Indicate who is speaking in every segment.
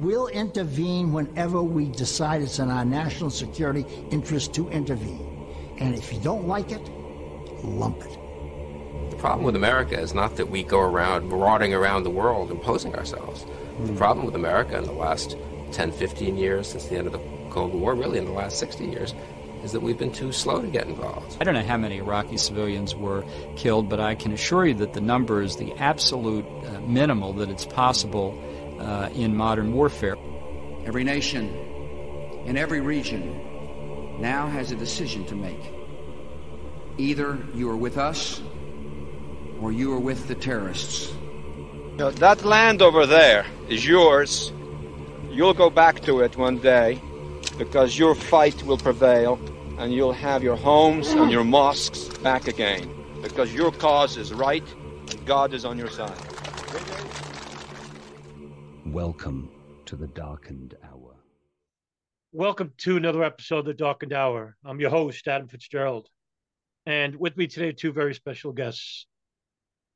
Speaker 1: We'll intervene whenever we decide it's in our national security interest to intervene. And if you don't like it, lump it.
Speaker 2: The problem with America is not that we go around marauding around the world imposing ourselves. The problem with America in the last 10, 15 years since the end of the Cold War, really in the last 60 years, is that we've been too slow to get involved.
Speaker 3: I don't know how many Iraqi civilians were killed, but I can assure you that the number is the absolute minimal that it's possible in modern warfare.
Speaker 4: Every nation in every region now has a decision to make. Either you are with us or you are with the terrorists.
Speaker 5: Now, that land over there is yours. You'll go back to it one day because your fight will prevail and you'll have your homes and your mosques back again because your cause is right and God is on your side.
Speaker 6: Welcome to the Darkened Hour.
Speaker 7: Welcome to another episode of the Darkened Hour. I'm your host, Adam Fitzgerald. And with me today are two very special guests.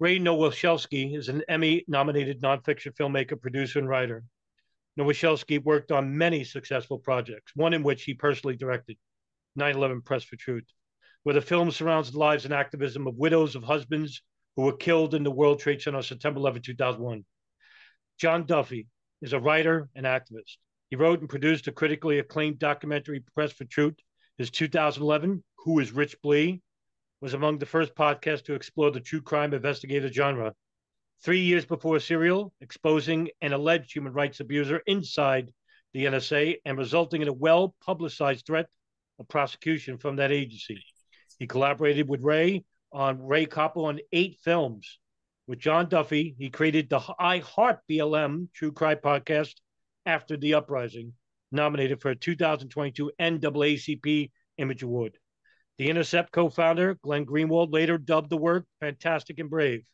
Speaker 7: Ray Nowosielski is an Emmy-nominated nonfiction filmmaker, producer, and writer. Nowosielski worked on many successful projects, one in which he personally directed, 9/11 Press for Truth, where the film surrounds the lives and activism of widows of husbands who were killed in the World Trade Center on September 11, 2001. John Duffy is a writer and activist. He wrote and produced a critically acclaimed documentary, Press for Truth. His 2011, Who Is Rich Blee, was among the first podcasts to explore the true crime investigative genre. 3 years before Serial, exposing an alleged human rights abuser inside the NSA and resulting in a well-publicized threat of prosecution from that agency. He collaborated with Ray Kopple on 8 films. With John Duffy, he created the I Heart BLM True Crime podcast, After the Uprising, nominated for a 2022 NAACP Image Award. The Intercept co-founder, Glenn Greenwald, later dubbed the work Fantastic and Brave.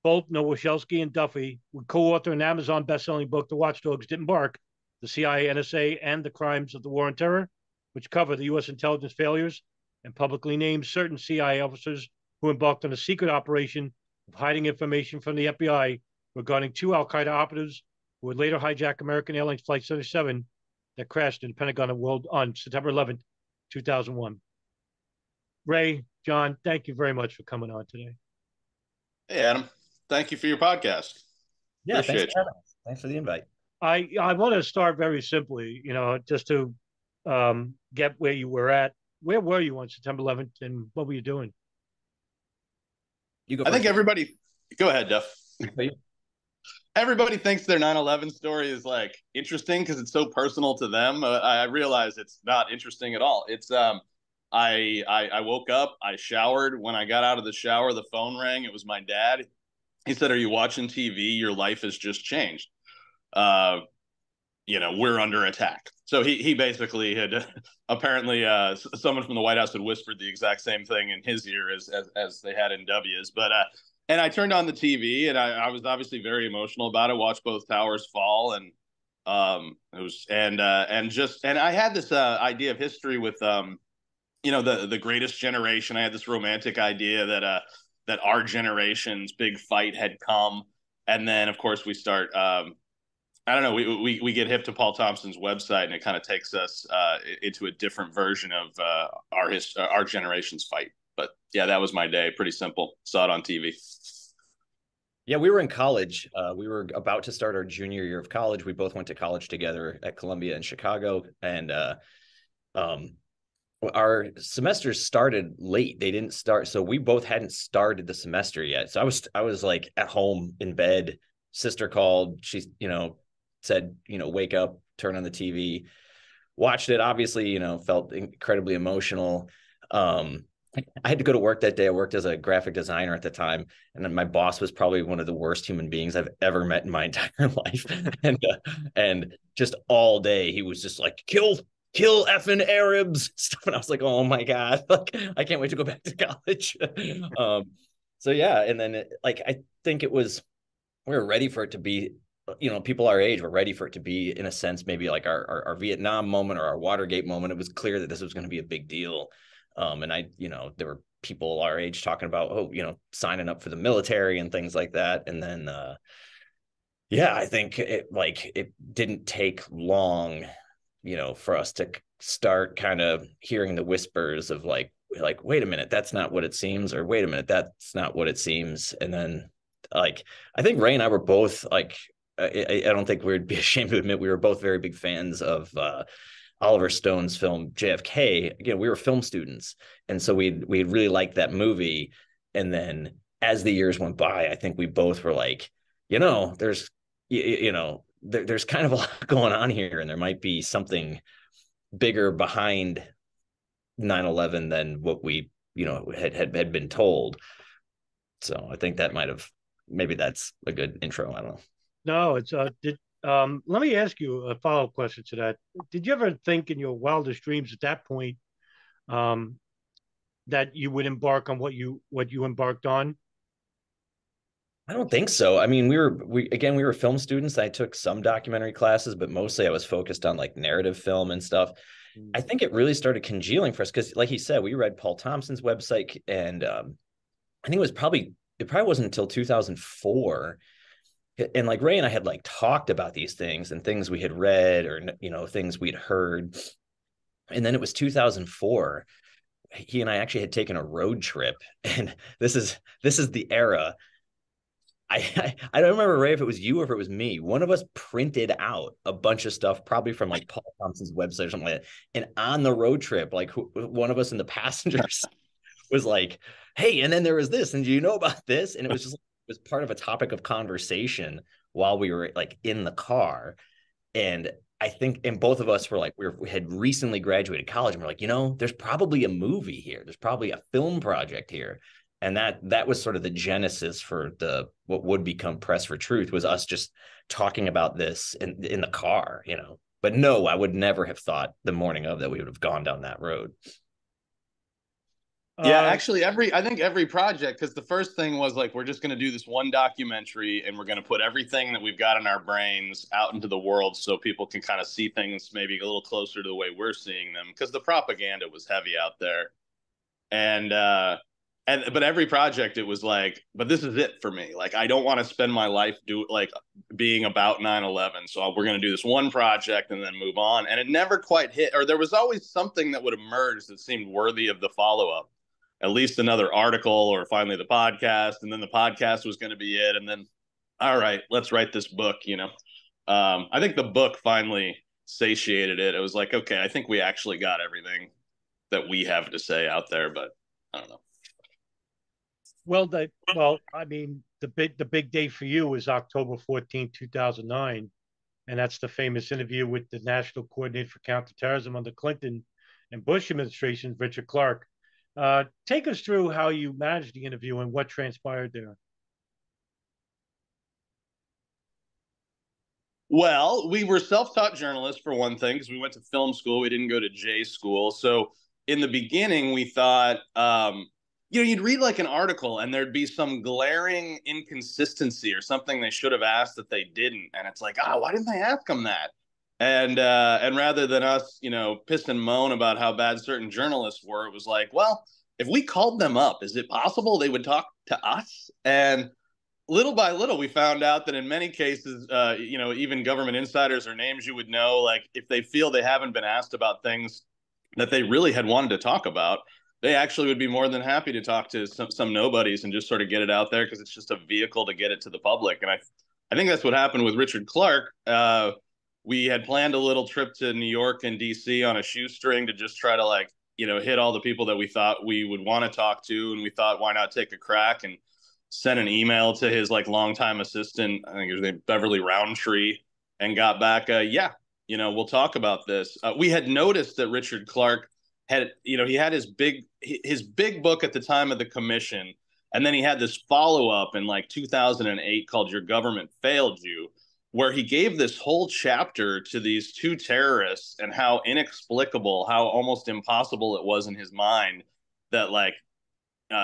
Speaker 7: Both Nowosielski and Duffy would co-author an Amazon best-selling book, The Watchdogs Didn't Bark, the CIA, NSA, and the Crimes of the War on Terror, which cover the U.S. intelligence failures and publicly named certain CIA officers who embarked on a secret operation of hiding information from the FBI regarding 2 al-Qaeda operatives who would later hijack American Airlines Flight 77 that crashed in the Pentagon on September 11th, 2001. Ray, John, thank you very much for coming on today.
Speaker 8: Hey, Adam. Thank you for your podcast.
Speaker 9: Yeah,
Speaker 8: Appreciate
Speaker 9: thanks for having us. Thanks for the invite.
Speaker 7: I want to start very simply, just to get where you were at. Where were you on September 11th, and what were you doing?
Speaker 9: You go.
Speaker 8: I think everybody. Go ahead, Duff.
Speaker 9: You?
Speaker 8: Everybody thinks their 9/11 story is like interesting because it's so personal to them. I realize it's not interesting at all. It's I woke up, I showered. When I got out of the shower, the phone rang. It was my dad. He said, "Are you watching TV? Your life has just changed. We're under attack." So he basically had apparently someone from the White House had whispered the exact same thing in his ear as they had in W's. But and I turned on the TV and I was obviously very emotional about it. Watched both towers fall and it was and I had this idea of history with the greatest generation. I had this romantic idea that our generation's big fight had come. And then, of course, we start, I don't know, we get hip to Paul Thompson's website, and it kind of takes us into a different version of our generation's fight. But, yeah, that was my day. Pretty simple. Saw it on TV.
Speaker 9: Yeah, we were in college. We were about to start our junior year of college. We both went to college together at Columbia in Chicago. And our semesters started late. They didn't start. So we both hadn't started the semester yet. So I was like at home in bed. Sister called. She, said, wake up, turn on the TV, watched it. Obviously, felt incredibly emotional. I had to go to work that day. I worked as a graphic designer at the time. And then my boss was probably one of the worst human beings I've ever met in my entire life. And just all day he was just like, kill effing Arabs stuff. And I was like, oh my God, like, I can't wait to go back to college. So yeah. And then I think we were ready for it to be, people our age were ready for it to be, in a sense, maybe like our Vietnam moment or our Watergate moment. It was clear that this was going to be a big deal. And there were people our age talking about, signing up for the military and things like that. And then, Yeah, I think it didn't take long, for us to start kind of hearing the whispers of like, wait a minute, that's not what it seems, or wait a minute, that's not what it seems. And then I think Ray and I were both I don't think we'd be ashamed to admit we were both very big fans of Oliver Stone's film JFK. Again, we were film students, and so we really liked that movie. And then as the years went by, I think we both were like, there's there's kind of a lot going on here, and there might be something bigger behind 9/11 than what we had been told. So I think that maybe that's a good intro. I don't know.
Speaker 7: No, it's let me ask you a follow-up question to that. Did you ever think in your wildest dreams at that point that you would embark on what you embarked on?
Speaker 9: I don't think so. I mean, we were film students. I took some documentary classes, but mostly I was focused on like narrative film and stuff. I think it really started congealing for us because, like he said, we read Paul Thompson's website, and I think it probably wasn't until 2004. And like Ray and I had like talked about these things and things we had read, or things we'd heard. And then it was 2004. He and I actually had taken a road trip, and this is the era. I don't remember, Ray, if it was you or if it was me. One of us printed out a bunch of stuff, probably from like Paul Thompson's website or something like that. And on the road trip, like one of us in the passengers was like, "Hey, and then there was this, and do you know about this?" And it was just it was part of a topic of conversation while we were like in the car. And I think, and both of us were like, we had recently graduated college, and we're like, there's probably a movie here. There's probably a film project here. And that was sort of the genesis for what would become Press for Truth, was us just talking about this in the car, But no, I would never have thought the morning of that we would have gone down that road.
Speaker 8: Yeah, actually, I think every project, because the first thing was like, we're just going to do this one documentary, and we're going to put everything that we've got in our brains out into the world so people can kind of see things maybe a little closer to the way we're seeing them, because the propaganda was heavy out there. But every project, it was like, but this is it for me. Like, I don't want to spend my life being about 9/11. So we're going to do this one project and then move on. And it never quite hit, or there was always something that would emerge that seemed worthy of the follow-up. At least another article, or finally the podcast. And then the podcast was going to be it. And then, all right, let's write this book, I think the book finally satiated it. It was like, okay, I think we actually got everything that we have to say out there, but I don't know.
Speaker 7: Well, I mean, the big day for you is October 14, 2009, and that's the famous interview with the National Coordinator for Counterterrorism under Clinton and Bush administrations, Richard Clarke. Take us through how you managed the interview and what transpired there.
Speaker 8: Well, we were self-taught journalists, for one thing, because we went to film school. We didn't go to J school. So in the beginning, we thought, you'd read like an article and there'd be some glaring inconsistency or something they should have asked that they didn't. And it's like, why didn't they ask them that? And rather than us, piss and moan about how bad certain journalists were, it was like, well, if we called them up, is it possible they would talk to us? And little by little, we found out that in many cases, even government insiders or names you would know, like if they feel they haven't been asked about things that they really had wanted to talk about, they actually would be more than happy to talk to some nobodies and just sort of get it out there, because it's just a vehicle to get it to the public. And I think that's what happened with Richard Clarke. We had planned a little trip to New York and DC on a shoestring to just try to hit all the people that we thought we would want to talk to. And we thought, why not take a crack and sent an email to his longtime assistant, I think it was named Beverly Roundtree, and got back, we'll talk about this. We had noticed that Richard Clarke had, he had his big book at the time of the commission. And then he had this follow-up in 2008 called Your Government Failed You, where he gave this whole chapter to these two terrorists and how inexplicable, how almost impossible it was in his mind that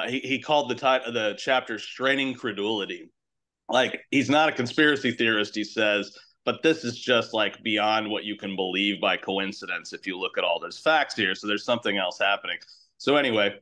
Speaker 8: he called the chapter Straining Credulity. He's not a conspiracy theorist, he says, but this is just beyond what you can believe by coincidence if you look at all those facts here. So there's something else happening. So anyway,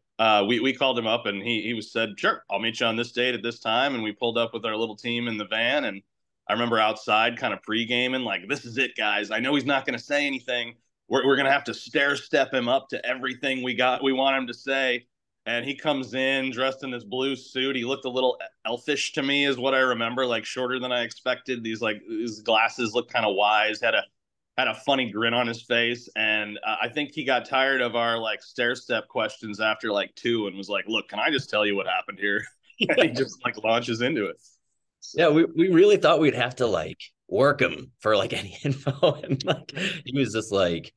Speaker 8: we called him up, and he said, sure, I'll meet you on this date at this time. And we pulled up with our little team in the van and I remember outside kind of pre-gaming, like, this is it, guys. I know he's not going to say anything. We're going to have to stair step him up to everything we want him to say. And he comes in dressed in this blue suit. He looked a little elfish to me, is what I remember, like shorter than I expected. His glasses looked kind of wise, had a funny grin on his face. And I think he got tired of our like stair step questions after like 2 and was like, look, can I just tell you what happened here? And he just like launches into it. So,
Speaker 9: yeah, we really thought we'd have to like work him for like any info. And like, he was just like,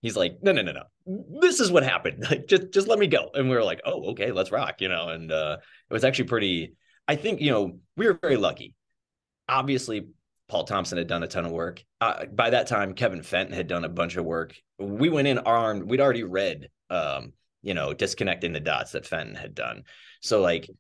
Speaker 9: he's like, no. This is what happened. Like, just let me go. And we were like, oh, okay, let's rock, And it was actually pretty, I think, we were very lucky. Obviously, Paul Thompson had done a ton of work. By that time, Kevin Fenton had done a bunch of work. We went in armed. We'd already read, Disconnecting the Dots that Fenton had done. So like,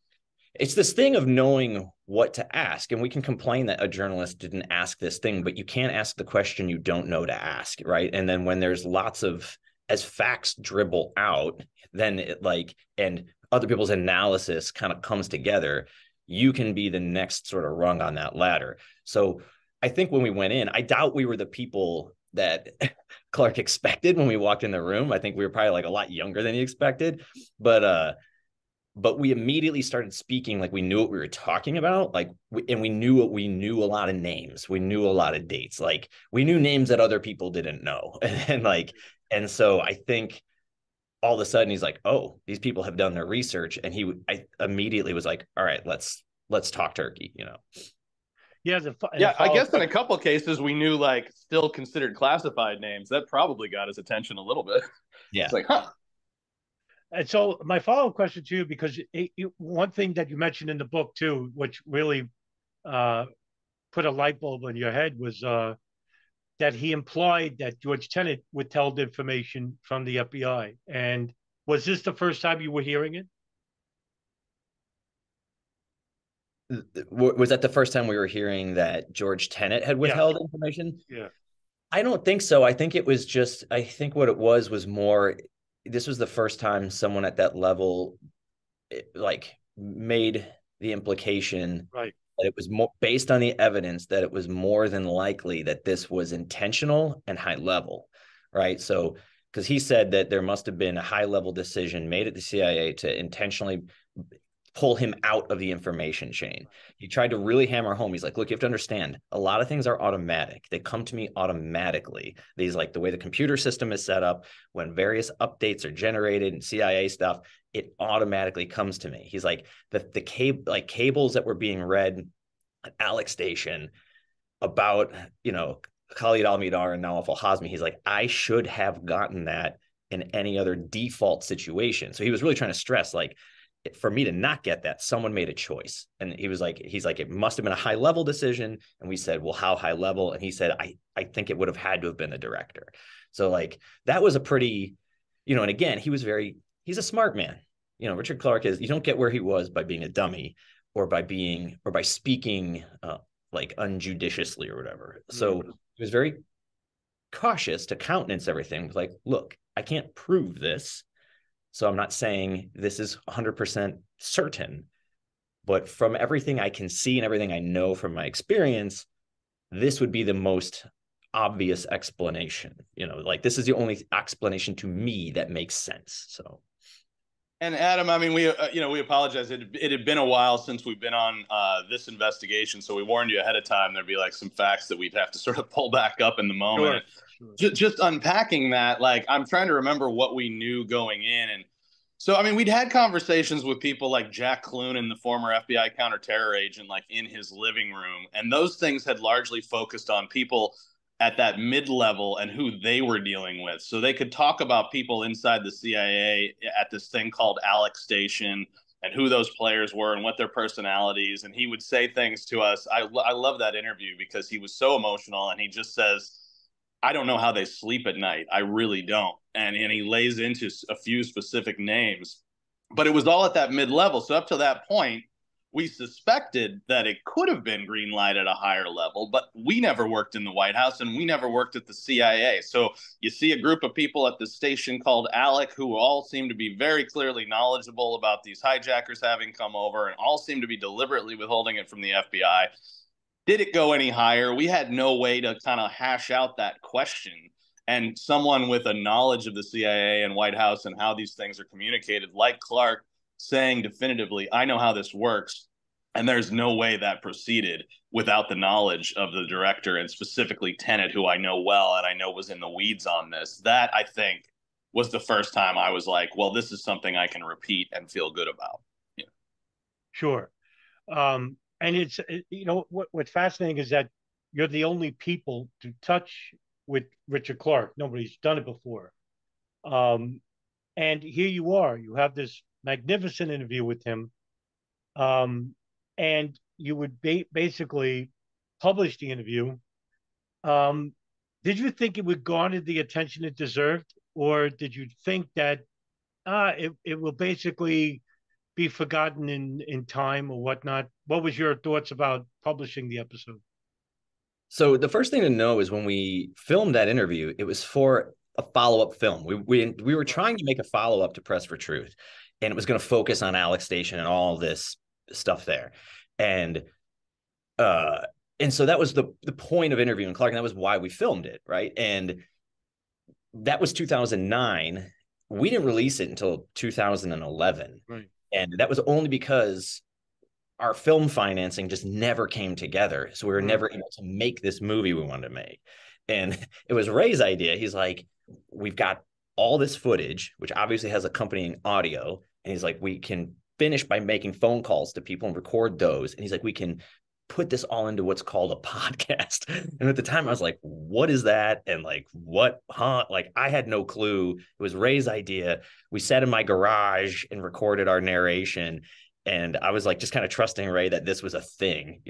Speaker 9: it's this thing of knowing what to ask. And we can complain that a journalist didn't ask this thing, but you can't ask the question you don't know to ask, right? And then when there's lots of, as facts dribble out, then it like, and other people's analysis kind of comes together, you can be the next sort of rung on that ladder. So I think when we went in, I doubt we were the people that Clark expected when we walked in the room. I think we were probably like a lot younger than he expected, but we immediately started speaking like we knew what we were talking about. Like, we knew a lot of names. We knew a lot of dates. Like, we knew names that other people didn't know. And so I think all of a sudden he's like, oh, these people have done their research. And I immediately was like, all right, let's talk turkey,
Speaker 7: Yeah.
Speaker 8: I guess in a couple of cases we knew like still considered classified names. That probably got his attention a little bit.
Speaker 9: Yeah.
Speaker 8: It's like, huh.
Speaker 7: And so my follow-up question to you, because one thing that you mentioned in the book too, which really put a light bulb in your head, was that he implied that George Tenet withheld information from the FBI. And was this the first time you were hearing it?
Speaker 9: Was that the first time we were hearing that George Tenet had withheld information?
Speaker 7: Yeah.
Speaker 9: I don't think so. I think it was just, I think what it was more, this was the first time someone at that level like made the implication
Speaker 7: right
Speaker 9: that it was more based on the evidence that it was more than likely that this was intentional and high level, right? So, because he said that there must have been a high level decision made at the CIA to intentionally pull him out of the information chain. He tried to really hammer home. He's like, look, you have to understand, a lot of things are automatic. They come to me automatically. These, like the way the computer system is set up, when various updates are generated and CIA stuff, it automatically comes to me. He's like, the cables that were being read at Alex Station about, Khalid al-Mihdhar and Nawaf al-Hazmi, he's like, I should have gotten that in any other default situation. So he was really trying to stress, like, for me to not get that, someone made a choice. And he's like, it must have been a high level decision. And we said, well, how high level? And he said, I think it would have had to have been the director. So like, that was a pretty, and again, he's a smart man. Richard Clarke you don't get where he was by being a dummy or by speaking like unjudiciously or whatever. So he was very cautious to countenance everything. It was like, look, I can't prove this, so I'm not saying this is 100% certain, but from everything I can see and everything I know from my experience, this would be the most obvious explanation. Like, this is the only explanation to me that makes sense. So.
Speaker 8: And Adam, I mean, we apologize. It had been a while since we've been on this investigation, so we warned you ahead of time there'd be like some facts that we'd have to sort of pull back up in the moment. Sure. Just unpacking that, like, I'm trying to remember what we knew going in. And so, I mean, we'd had conversations with people like Jack Clunan, the former FBI counterterror agent, like in his living room. And those things had largely focused on people at that mid-level and who they were dealing with. So they could talk about people inside the CIA at this thing called Alex Station and who those players were and what their personalities. And he would say things to us. I love that interview because he was so emotional, and he just says, I don't know how they sleep at night. I really don't. And he lays into a few specific names, but it was all at that mid-level. So up to that point, we suspected that it could have been green light at a higher level, but we never worked in the White House and we never worked at the CIA. So you see a group of people at the station called ALEC who all seem to be very clearly knowledgeable about these hijackers having come over and all seem to be deliberately withholding it from the FBI. did it go any higher? We had no way to kind of hash out that question. And someone with a knowledge of the CIA and White House and how these things are communicated, like Clark, saying definitively, I know how this works. And there's no way that proceeded without the knowledge of the director, and specifically Tenet, who I know well and I know was in the weeds on this. That, I think, was the first time I was like, well, this is something I can repeat and feel good about. Yeah.
Speaker 7: Sure. And it's, what's fascinating is that you're the only people to touch with Richard Clark. Nobody's done it before. And here you are. You have this magnificent interview with him. And you would basically publish the interview. Did you think it would garner the attention it deserved? Or did you think that it will basically be forgotten in time or whatnot? What was your thoughts about publishing the episode?
Speaker 9: So the first thing to know is when we filmed that interview, it was for a follow-up film. We were trying to make a follow-up to Press for Truth, and it was going to focus on Alex Station and all this stuff there. And so that was the point of interviewing Clark, and that was why we filmed it, right? And that was 2009. We didn't release it until 2011.
Speaker 7: Right.
Speaker 9: And that was only because our film financing just never came together. So we were never able to make this movie we wanted to make. And it was Ray's idea. He's like, we've got all this footage, which obviously has accompanying audio. And he's like, we can finish by making phone calls to people and record those. And he's like, we can put this all into what's called a podcast. And at the time I was like, what is that? And like, what, huh? Like, I had no clue. It was Ray's idea. We sat in my garage and recorded our narration. And I was like, just kind of trusting Ray that this was a thing,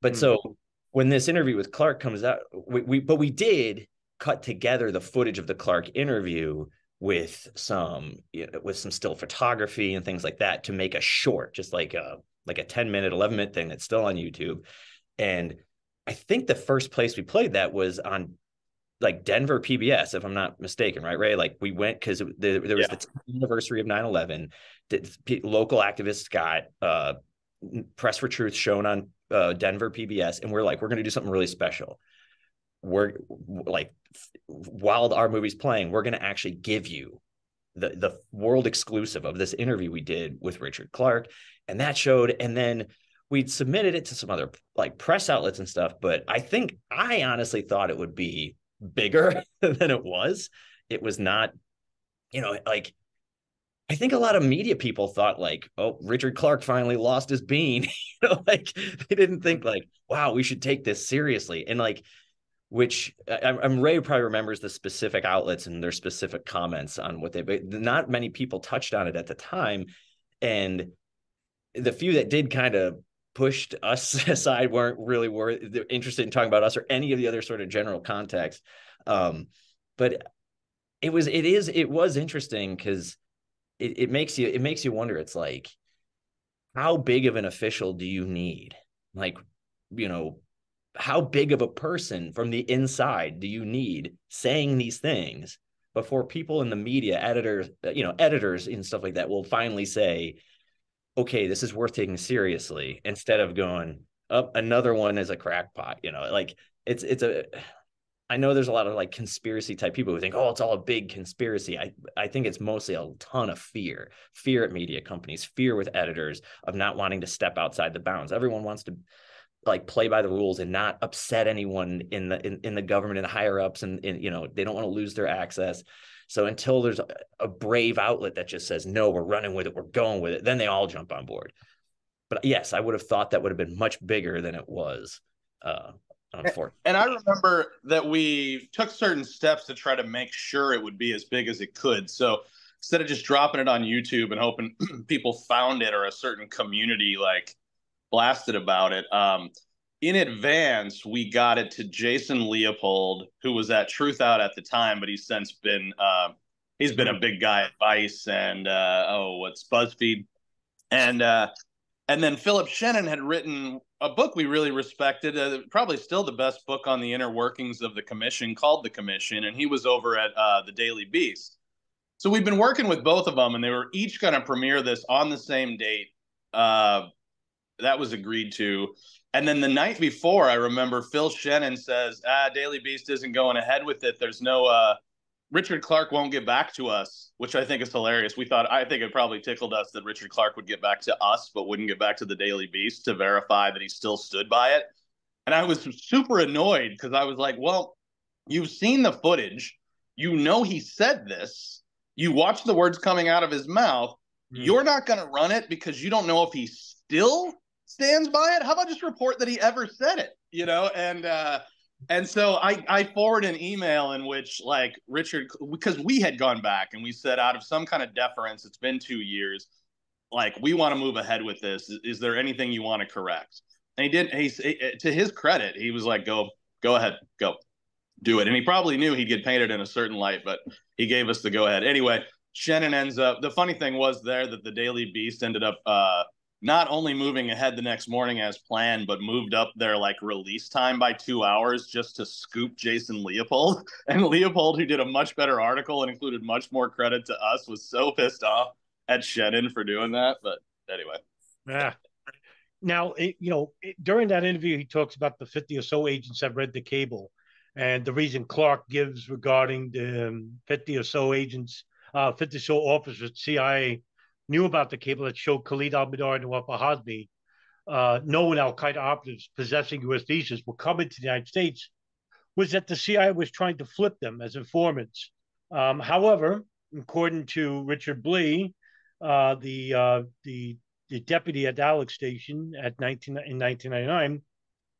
Speaker 9: But so when this interview with Clark comes out, we did cut together the footage of the Clark interview with some still photography and things like that to make a short, just like a 10-minute, 11-minute thing that's still on YouTube. And I think the first place we played that was on like Denver PBS, if I'm not mistaken, right, Ray? Like we went because there was the 10th anniversary of 9/11. Local activists got Press for Truth shown on Denver PBS, and we're like, we're going to do something really special. We're like, while our movie's playing, we're going to actually give you the world exclusive of this interview we did with Richard Clark. And that showed, and then we'd submitted it to some other like press outlets and stuff. But I honestly thought it would be bigger than it was. It was not, like, I think a lot of media people thought like, oh, Richard Clark finally lost his bean. Like they didn't think like, wow, we should take this seriously. And like, which I'm Ray probably remembers the specific outlets and their specific comments on what but not many people touched on it at the time. And the few that did kind of pushed us aside weren't really interested in talking about us or any of the other sort of general context. But it was interesting because it makes you wonder. It's like, how big of an official do you need? Like, how big of a person from the inside do you need saying these things before people in the media, editors and stuff like that will finally say, okay, this is worth taking seriously, instead of going, oh, another one is a crackpot, like I know there's a lot of like conspiracy type people who think, oh, it's all a big conspiracy. I think it's mostly a ton of fear at media companies, fear with editors of not wanting to step outside the bounds. Everyone wants to like play by the rules and not upset anyone in the government and the higher ups, and they don't want to lose their access. So until there's a brave outlet that just says, no, we're running with it, we're going with it, then they all jump on board. But yes, I would have thought that would have been much bigger than it was. Unfortunately.
Speaker 8: And I remember that we took certain steps to try to make sure it would be as big as it could. So instead of just dropping it on YouTube and hoping people found it or a certain community like blasted about it, in advance, we got it to Jason Leopold, who was at Truth Out at the time, but he's since been he's been a big guy at Vice and BuzzFeed, and then Philip Shannon had written a book we really respected, probably still the best book on the inner workings of the commission, called The Commission, and he was over at the Daily Beast. So we'd been working with both of them, and they were each going to premiere this on the same date. that was agreed to. And then the night before, I remember Phil Shannon says, Daily Beast isn't going ahead with it. There's no, Richard Clark won't get back to us, which I think is hilarious. I think it probably tickled us that Richard Clark would get back to us, but wouldn't get back to the Daily Beast to verify that he still stood by it. And I was super annoyed because I was like, well, you've seen the footage. You know he said this. You watch the words coming out of his mouth. You're not going to run it because you don't know if he still stands by it. How about just report that he ever said it, you know? And so I forward an email in which, like, Richard, because we had gone back and we said, out of some kind of deference, it's been 2 years, like, we want to move ahead with this. Is there anything you want to correct? And he didn't. To his credit, he was like, go ahead, go do it. And he probably knew he'd get painted in a certain light, but he gave us the go ahead. Anyway, Shannon ends up, the funny thing was there that the Daily Beast ended up not only moving ahead the next morning as planned, but moved up their, like, release time by 2 hours just to scoop Jason Leopold. And Leopold, who did a much better article and included much more credit to us, was so pissed off at Shannon for doing that. But anyway.
Speaker 7: Yeah. Now, during that interview, he talks about the 50 or so agents that read the cable. And the reason Clark gives regarding the 50 or so agents, 50 or so officers at CIA knew about the cable that showed Khalid al-Mihdhar and Nawaf al-Hazmi, known al-Qaeda operatives possessing U.S. visas, were coming to the United States, was that the CIA was trying to flip them as informants. However, according to Richard Blee, the deputy at Alex Station in 1999,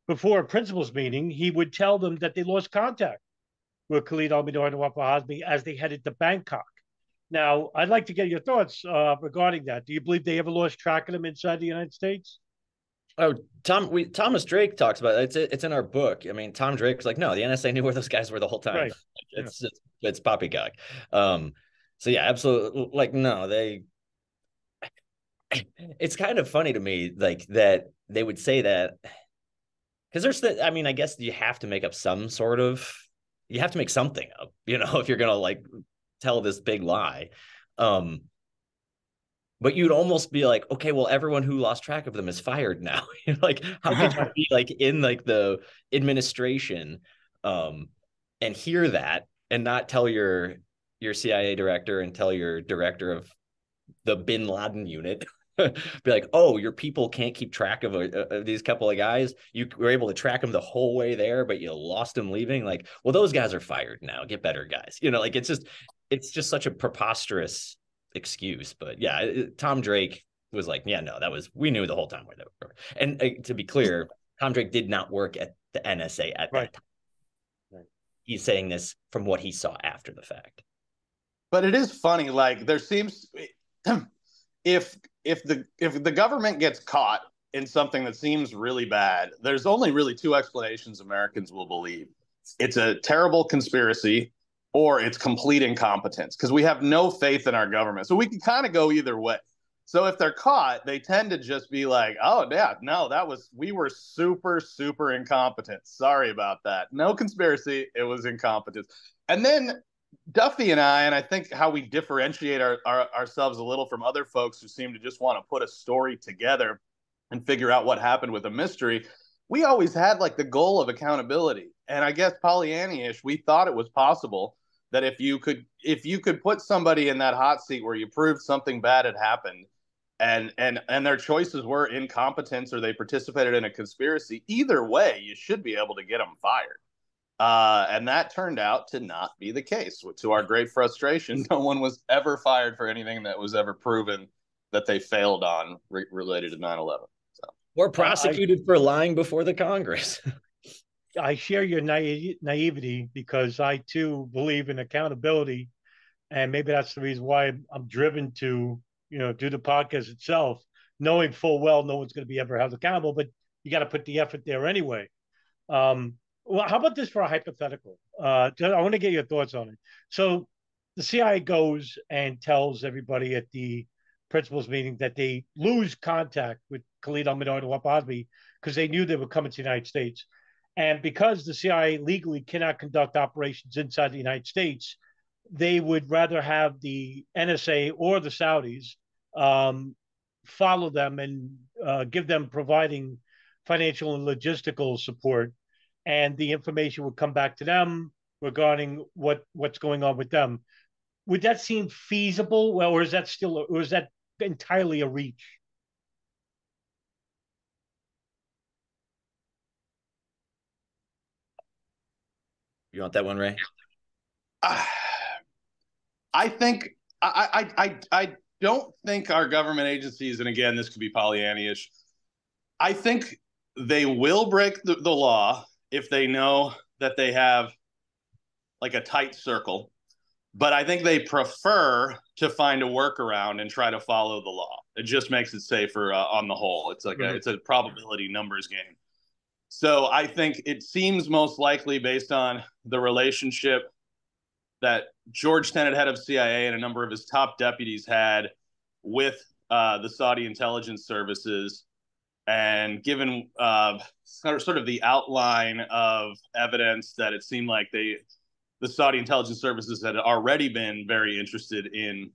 Speaker 7: before a principals meeting, he would tell them that they lost contact with Khalid al-Mihdhar and Nawaf al-Hazmi as they headed to Bangkok. Now, I'd like to get your thoughts regarding that. Do you believe they ever lost track of them inside the United States?
Speaker 9: Oh, Thomas Drake talks about it. It's in our book. I mean, Tom Drake's like, no, the NSA knew where those guys were the whole time.
Speaker 7: Right.
Speaker 9: It's poppycock. So yeah, absolutely. Like, no, it's kind of funny to me, like, that they would say that, because I guess you have to make up something up, if you're gonna, like, tell this big lie. But you'd almost be like, okay, well, everyone who lost track of them is fired now. Like, how could you be, like, in, like, the administration and hear that and not tell your CIA director and tell your director of the Bin Laden unit, be like, oh, your people can't keep track of these couple of guys. You were able to track them the whole way there, but you lost them leaving. Like, well, those guys are fired now. Get better guys. Like, it's just such a preposterous excuse. But yeah, Tom Drake was like, yeah, no, we knew the whole time where they were. And to be clear, Tom Drake did not work at the NSA at that time. Right. He's saying this from what he saw after the fact.
Speaker 8: But it is funny, like, there seems if the government gets caught in something that seems really bad, there's only really two explanations Americans will believe. It's a terrible conspiracy, or it's complete incompetence, because we have no faith in our government. So we can kind of go either way. So if they're caught, they tend to just be like, oh, yeah, no, we were super, super incompetent. Sorry about that. No conspiracy. It was incompetence. And then Duffy and I think how we differentiate ourselves a little from other folks who seem to just want to put a story together and figure out what happened with a mystery, we always had, like, the goal of accountability. And I guess Pollyanna-ish, we thought it was possible that if you could put somebody in that hot seat where you proved something bad had happened, and their choices were incompetence or they participated in a conspiracy, either way, you should be able to get them fired. And that turned out to not be the case. To our great frustration, no one was ever fired for anything that was ever proven that they failed on related to 9/11. So.
Speaker 9: Or prosecuted for lying before the Congress.
Speaker 7: I share your naivety, because I, too, believe in accountability. And maybe that's the reason why I'm driven to, do the podcast itself, knowing full well no one's going to be ever held accountable, but you got to put the effort there anyway. Well, how about this for a hypothetical? I want to get your thoughts on it. So the CIA goes and tells everybody at the principals meeting that they lose contact with Khalid al-Mihdhar and Nawaf al-Hazmi because they knew they were coming to the United States. And because the CIA legally cannot conduct operations inside the United States, they would rather have the NSA or the Saudis follow them and give them providing financial and logistical support, and the information would come back to them regarding what's going on with them. Would that seem feasible? Well, or is that entirely a reach?
Speaker 9: You want that one, Ray?
Speaker 8: I think I don't think our government agencies, and again, this could be Pollyanna-ish, I think they will break the law if they know that they have like a tight circle. But I think they prefer to find a workaround and try to follow the law. It just makes it safer on the whole. It's like it's a probability numbers game. So I think it seems most likely, based on the relationship that George Tenet, head of CIA, and a number of his top deputies had with the Saudi intelligence services, and given sort of the outline of evidence that it seemed like the Saudi intelligence services had already been very interested in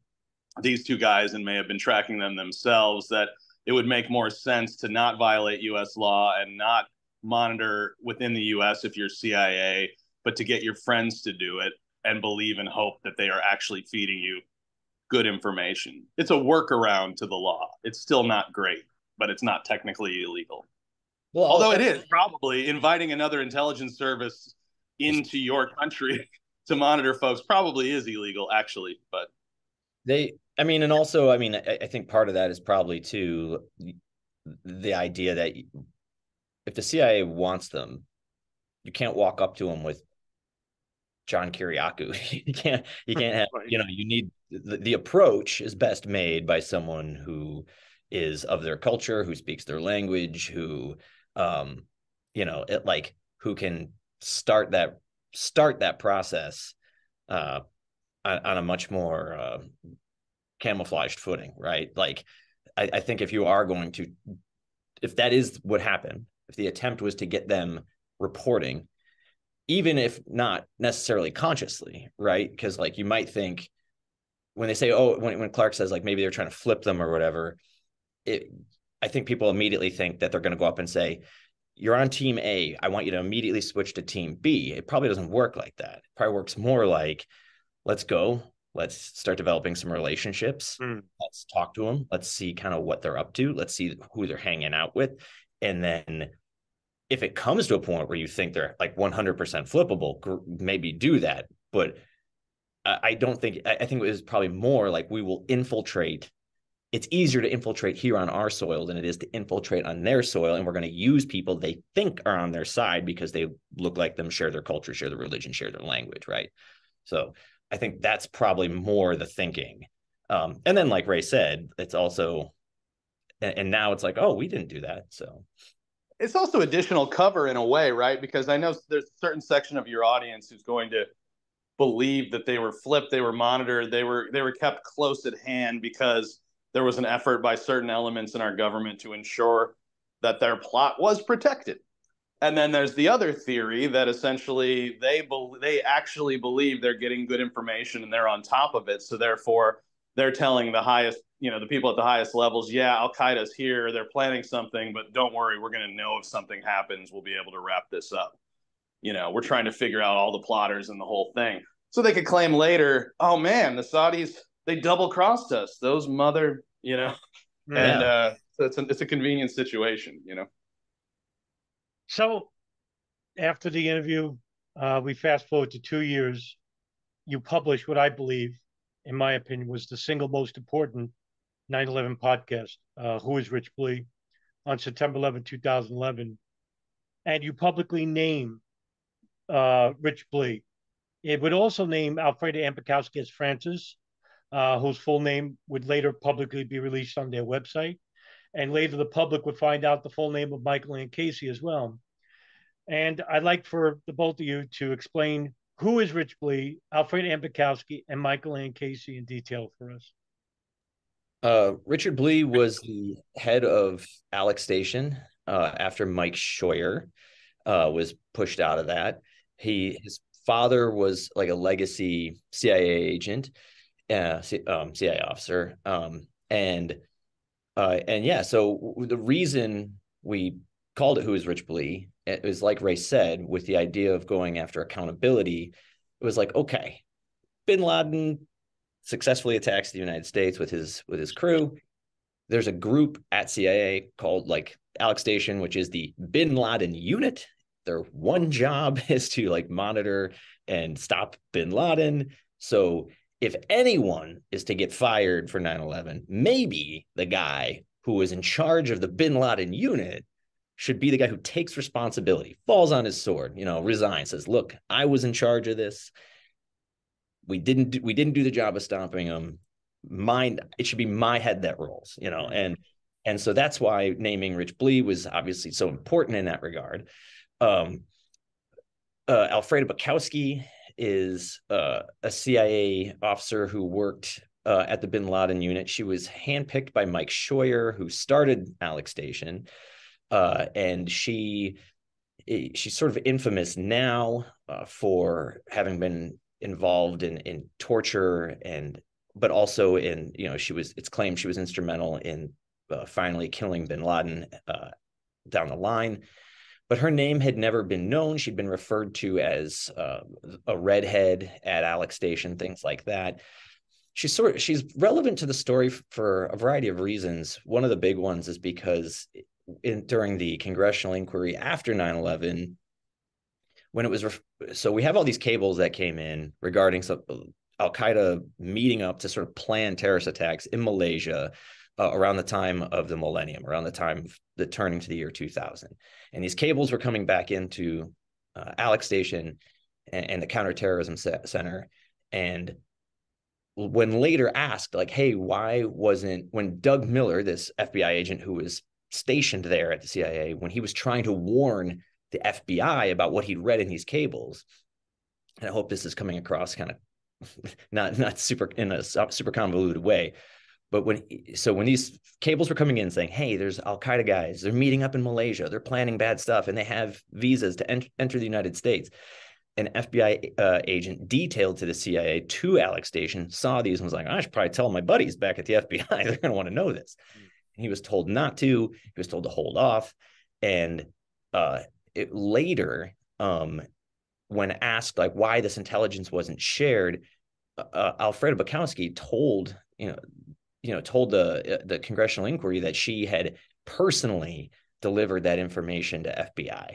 Speaker 8: these two guys and may have been tracking them themselves, that it would make more sense to not violate U.S. law and not monitor within the U.S. if you're CIA, but to get your friends to do it and believe and hope that they are actually feeding you good information. It's a workaround to the law. It's still not great, but it's not technically illegal. Well, although it is probably inviting another intelligence service into your country to monitor folks probably is illegal, actually. But
Speaker 9: and also, I think part of that is probably too the idea that if the CIA wants them, you can't walk up to them with John Kiriakou. you can't have, you need the approach is best made by someone who is of their culture, who speaks their language, who, who can start that process on a much more camouflaged footing, right? Like, I think if that is what happened, if the attempt was to get them reporting, even if not necessarily consciously, right? Because like you might think when they say, when Clark says like maybe they're trying to flip them or whatever, I think people immediately think that they're going to go up and say, you're on team A, I want you to immediately switch to team B. It probably doesn't work like that. It probably works more like, let's start developing some relationships. Let's talk to them. Let's see kind of what they're up to. Let's see who they're hanging out with. And then if it comes to a point where you think they're like 100% flippable, maybe do that. But I think it was probably more like we will infiltrate. It's easier to infiltrate here on our soil than it is to infiltrate on their soil. And we're going to use people they think are on their side because they look like them, share their culture, share their religion, share their language, right? So I think that's probably more the thinking. And then like Ray said, it's also, and now it's like, oh, we didn't do that. So
Speaker 8: it's also additional cover in a way, right? Because I know there's a certain section of your audience who's going to believe that they were flipped, they were monitored, they were kept close at hand because there was an effort by certain elements in our government to ensure that their plot was protected. And then there's the other theory that essentially they actually believe they're getting good information and they're on top of it. So therefore, they're telling the highest, the people at the highest levels, yeah, Al-Qaeda's here, they're planning something, but don't worry, we're going to know if something happens, we'll be able to wrap this up. We're trying to figure out all the plotters and the whole thing. So they could claim later, oh man, the Saudis, they double-crossed us, those mother, and so it's a convenient situation,
Speaker 7: So after the interview, we fast forward to 2 years. You published what I believe, in my opinion, was the single most important 9/11 podcast, Who Is Rich Blee, on September 11, 2011. And you publicly name Rich Blee. It would also name Alfreda Ampakowski as Francis, whose full name would later publicly be released on their website. And later the public would find out the full name of Michael Ann Casey as well. And I'd like for the both of you to explain who is Rich Blee, Alfreda Ampakowski, and Michael Ann Casey in detail for us.
Speaker 9: Richard Blee was the head of Alex Station after Mike Scheuer was pushed out of that. His father was like a legacy CIA agent, CIA officer, and And yeah, so the reason we called it Who Is Rich Blee, it was like Ray said, with the idea of going after accountability. It was like, okay, bin Laden successfully attacks the United States with his crew. There's a group at CIA called like Alex Station, which is the bin Laden unit. Their one job is to like monitor and stop bin Laden. So if anyone is to get fired for 9/11, maybe the guy who is in charge of the bin Laden unit should be the guy who takes responsibility, falls on his sword, resigns, says, look, I was in charge of this. We didn't do the job of stopping them. It should be my head that rolls, and so that's why naming Rich Blee was obviously so important in that regard. Alfreda Bukowski is a CIA officer who worked at the bin Laden unit. She was handpicked by Mike Scheuer, who started Alex Station, and she's sort of infamous now for having been involved in torture but also in, it's claimed she was instrumental in finally killing bin Laden down the line. But her name had never been known. She'd been referred to as a redhead at Alex Station, things like that. She's relevant to the story for a variety of reasons. One of the big ones is because during the congressional inquiry after 9/11, when it was so we have all these cables that came in regarding Al-Qaeda meeting up to sort of plan terrorist attacks in Malaysia around the time of the millennium, around the time of the turning to the year 2000. And these cables were coming back into Alex Station and the Counterterrorism Center. And when later asked, like, hey, when Doug Miller, this FBI agent who was stationed there at the CIA, when he was trying to warn the FBI about what he'd read in these cables, and I hope this is coming across kind of not super in a super convoluted way, but when these cables were coming in saying, hey, there's Al-Qaeda guys, they're meeting up in Malaysia, they're planning bad stuff, and they have visas to enter the United States. An FBI agent detailed to the CIA to Alex Station saw these and was like, I should probably tell my buddies back at the FBI, they're going to want to know this. And he was told not to. He was told to hold off. And later, when asked like why this intelligence wasn't shared, Alfreda Bukowski told the congressional inquiry that she had personally delivered that information to FBI.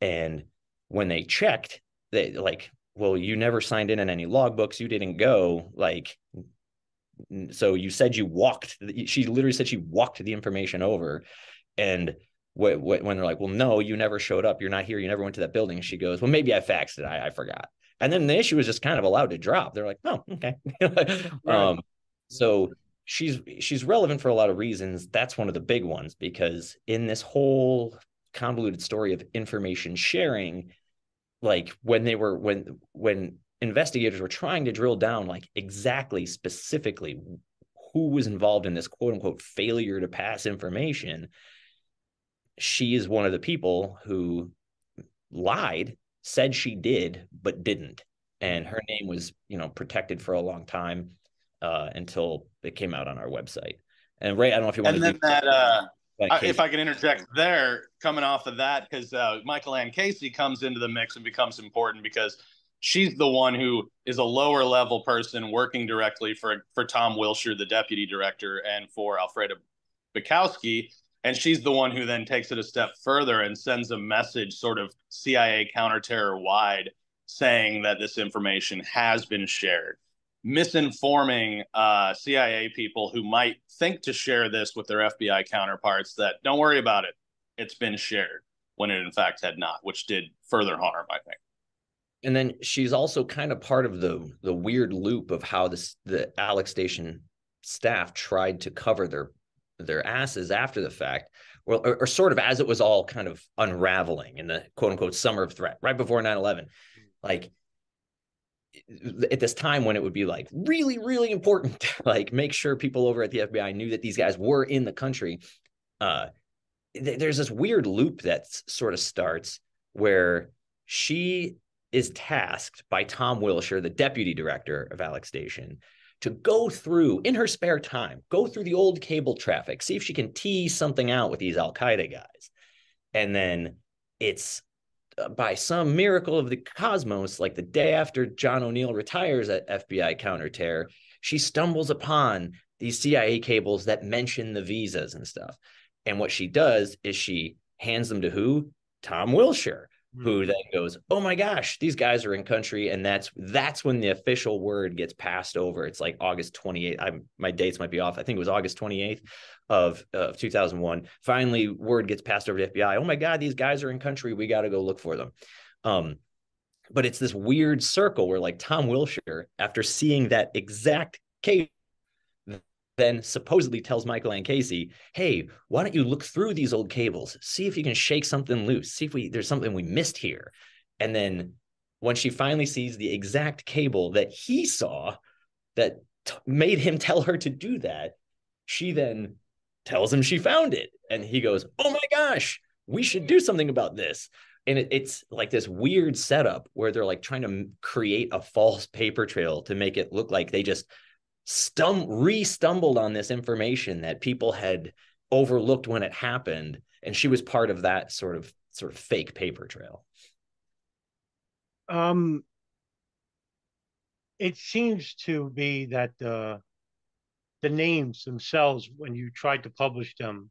Speaker 9: And when they checked, they like, well, you never signed in any logbooks, you didn't go, like, so you said you walked. She literally said she walked the information over. And when they're like, well, no, you never showed up, you're not here, you never went to that building, she goes, well, maybe I faxed it, I forgot. And then the issue was just kind of allowed to drop. They're like, oh, okay. Right. So she's relevant for a lot of reasons. That's one of the big ones, because in this whole convoluted story of information sharing, like when investigators were trying to drill down, like exactly specifically who was involved in this quote unquote failure to pass information, she is one of the people who lied, said she did, but didn't. And her name was, protected for a long time until it came out on our website. And Ray, I don't know if you want to.
Speaker 8: And then if I can interject there, coming off of that, because Michael Ann Casey comes into the mix and becomes important because she's the one who is a lower level person working directly for Tom Wilshire, the deputy director, and for Alfreda Bukowski. And she's the one who then takes it a step further and sends a message sort of CIA counterterror wide saying that this information has been shared, misinforming CIA people who might think to share this with their FBI counterparts that don't worry about it, it's been shared, when it in fact had not, which did further harm, I think.
Speaker 9: And then she's also kind of part of the weird loop of how the Alex Station staff tried to cover their asses after the fact, or sort of as it was all kind of unraveling in the quote unquote summer of threat, right before 9/11. Like at this time when it would be like really, really important to like make sure people over at the FBI knew that these guys were in the country. There's this weird loop that sort of starts where she is tasked by Tom Wilshire, the deputy director of Alex Station, to go through, in her spare time, go through the old cable traffic, see if she can tease something out with these Al-Qaeda guys. And then it's by some miracle of the cosmos, like the day after John O'Neill retires at FBI Counterterror, she stumbles upon these CIA cables that mention the visas and stuff. And what she does is she hands them to who? Tom Wilshire, who then goes, oh my gosh, these guys are in country. And that's when the official word gets passed over. It's like August 28th. My dates might be off. I think it was August 28th of 2001. Finally, word gets passed over to FBI. Oh my God, these guys are in country. We got to go look for them. But it's this weird circle where like Tom Wilshire, after seeing that exact case, then supposedly tells Michael and Casey, hey, why don't you look through these old cables, see if you can shake something loose, see if there's something we missed here. And then when she finally sees the exact cable that he saw that made him tell her to do that, she then tells him she found it. And he goes, oh my gosh, we should do something about this. And it's like this weird setup where they're like trying to create a false paper trail to make it look like they just re-stumbled on this information that people had overlooked when it happened, and she was part of that sort of fake paper trail.
Speaker 7: It seems to be that the names themselves, when you tried to publish them,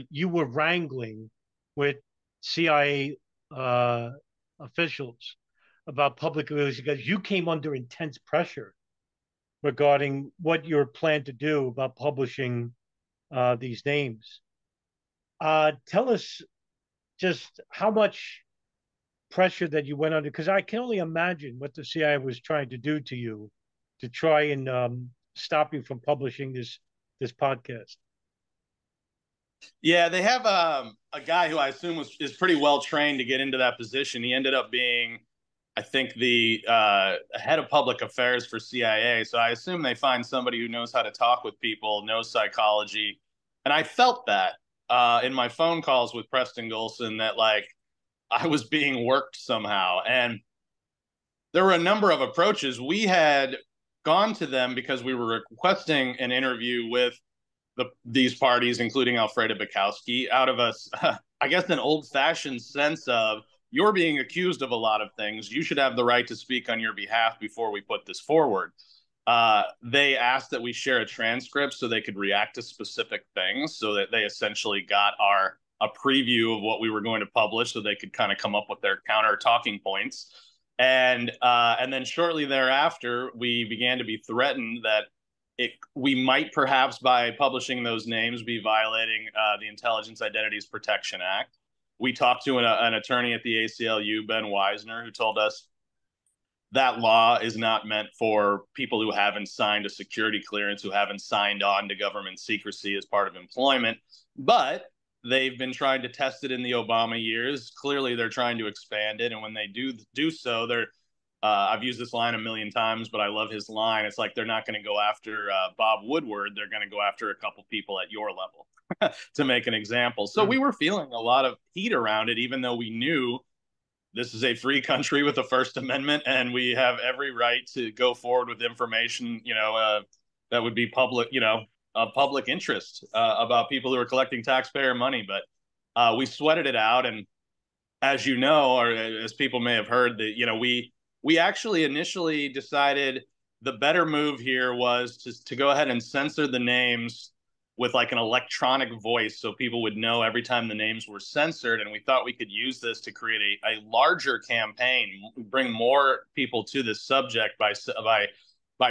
Speaker 7: you were wrangling with CIA officials about public relations because you came under intense pressure regarding what you're planned to do about publishing these names. Tell us just how much pressure that you went under, because I can only imagine what the CIA was trying to do to you to try and stop you from publishing this podcast.
Speaker 8: Yeah, they have a guy who I assume is pretty well trained to get into that position. He ended up being, I think, the head of public affairs for CIA. So I assume they find somebody who knows how to talk with people, knows psychology. And I felt that in my phone calls with Preston Golson, that like I was being worked somehow. And there were a number of approaches. We had gone to them because we were requesting an interview with these parties, including Alfreda Bukowski, out of I guess, an old-fashioned sense of, you're being accused of a lot of things. You should have the right to speak on your behalf before we put this forward. They asked that we share a transcript so they could react to specific things, so that they essentially got a preview of what we were going to publish, so they could kind of come up with their counter talking points. And then shortly thereafter, we began to be threatened that we might perhaps, by publishing those names, be violating the Intelligence Identities Protection Act. We talked to an attorney at the ACLU, Ben Weisner, who told us that law is not meant for people who haven't signed a security clearance, who haven't signed on to government secrecy as part of employment. But they've been trying to test it in the Obama years. Clearly, they're trying to expand it. And when they do so, I've used this line a million times, but I love his line. It's like, they're not going to go after Bob Woodward. They're going to go after a couple people at your level, to make an example. So we were feeling a lot of heat around it, even though we knew this is a free country with the First Amendment, and we have every right to go forward with information, that would be public, of public interest about people who are collecting taxpayer money. But we sweated it out. And as you know, or as people may have heard, that, we actually initially decided the better move here was to go ahead and censor the names with like an electronic voice, so people would know every time the names were censored. And we thought we could use this to create a larger campaign, bring more people to this subject by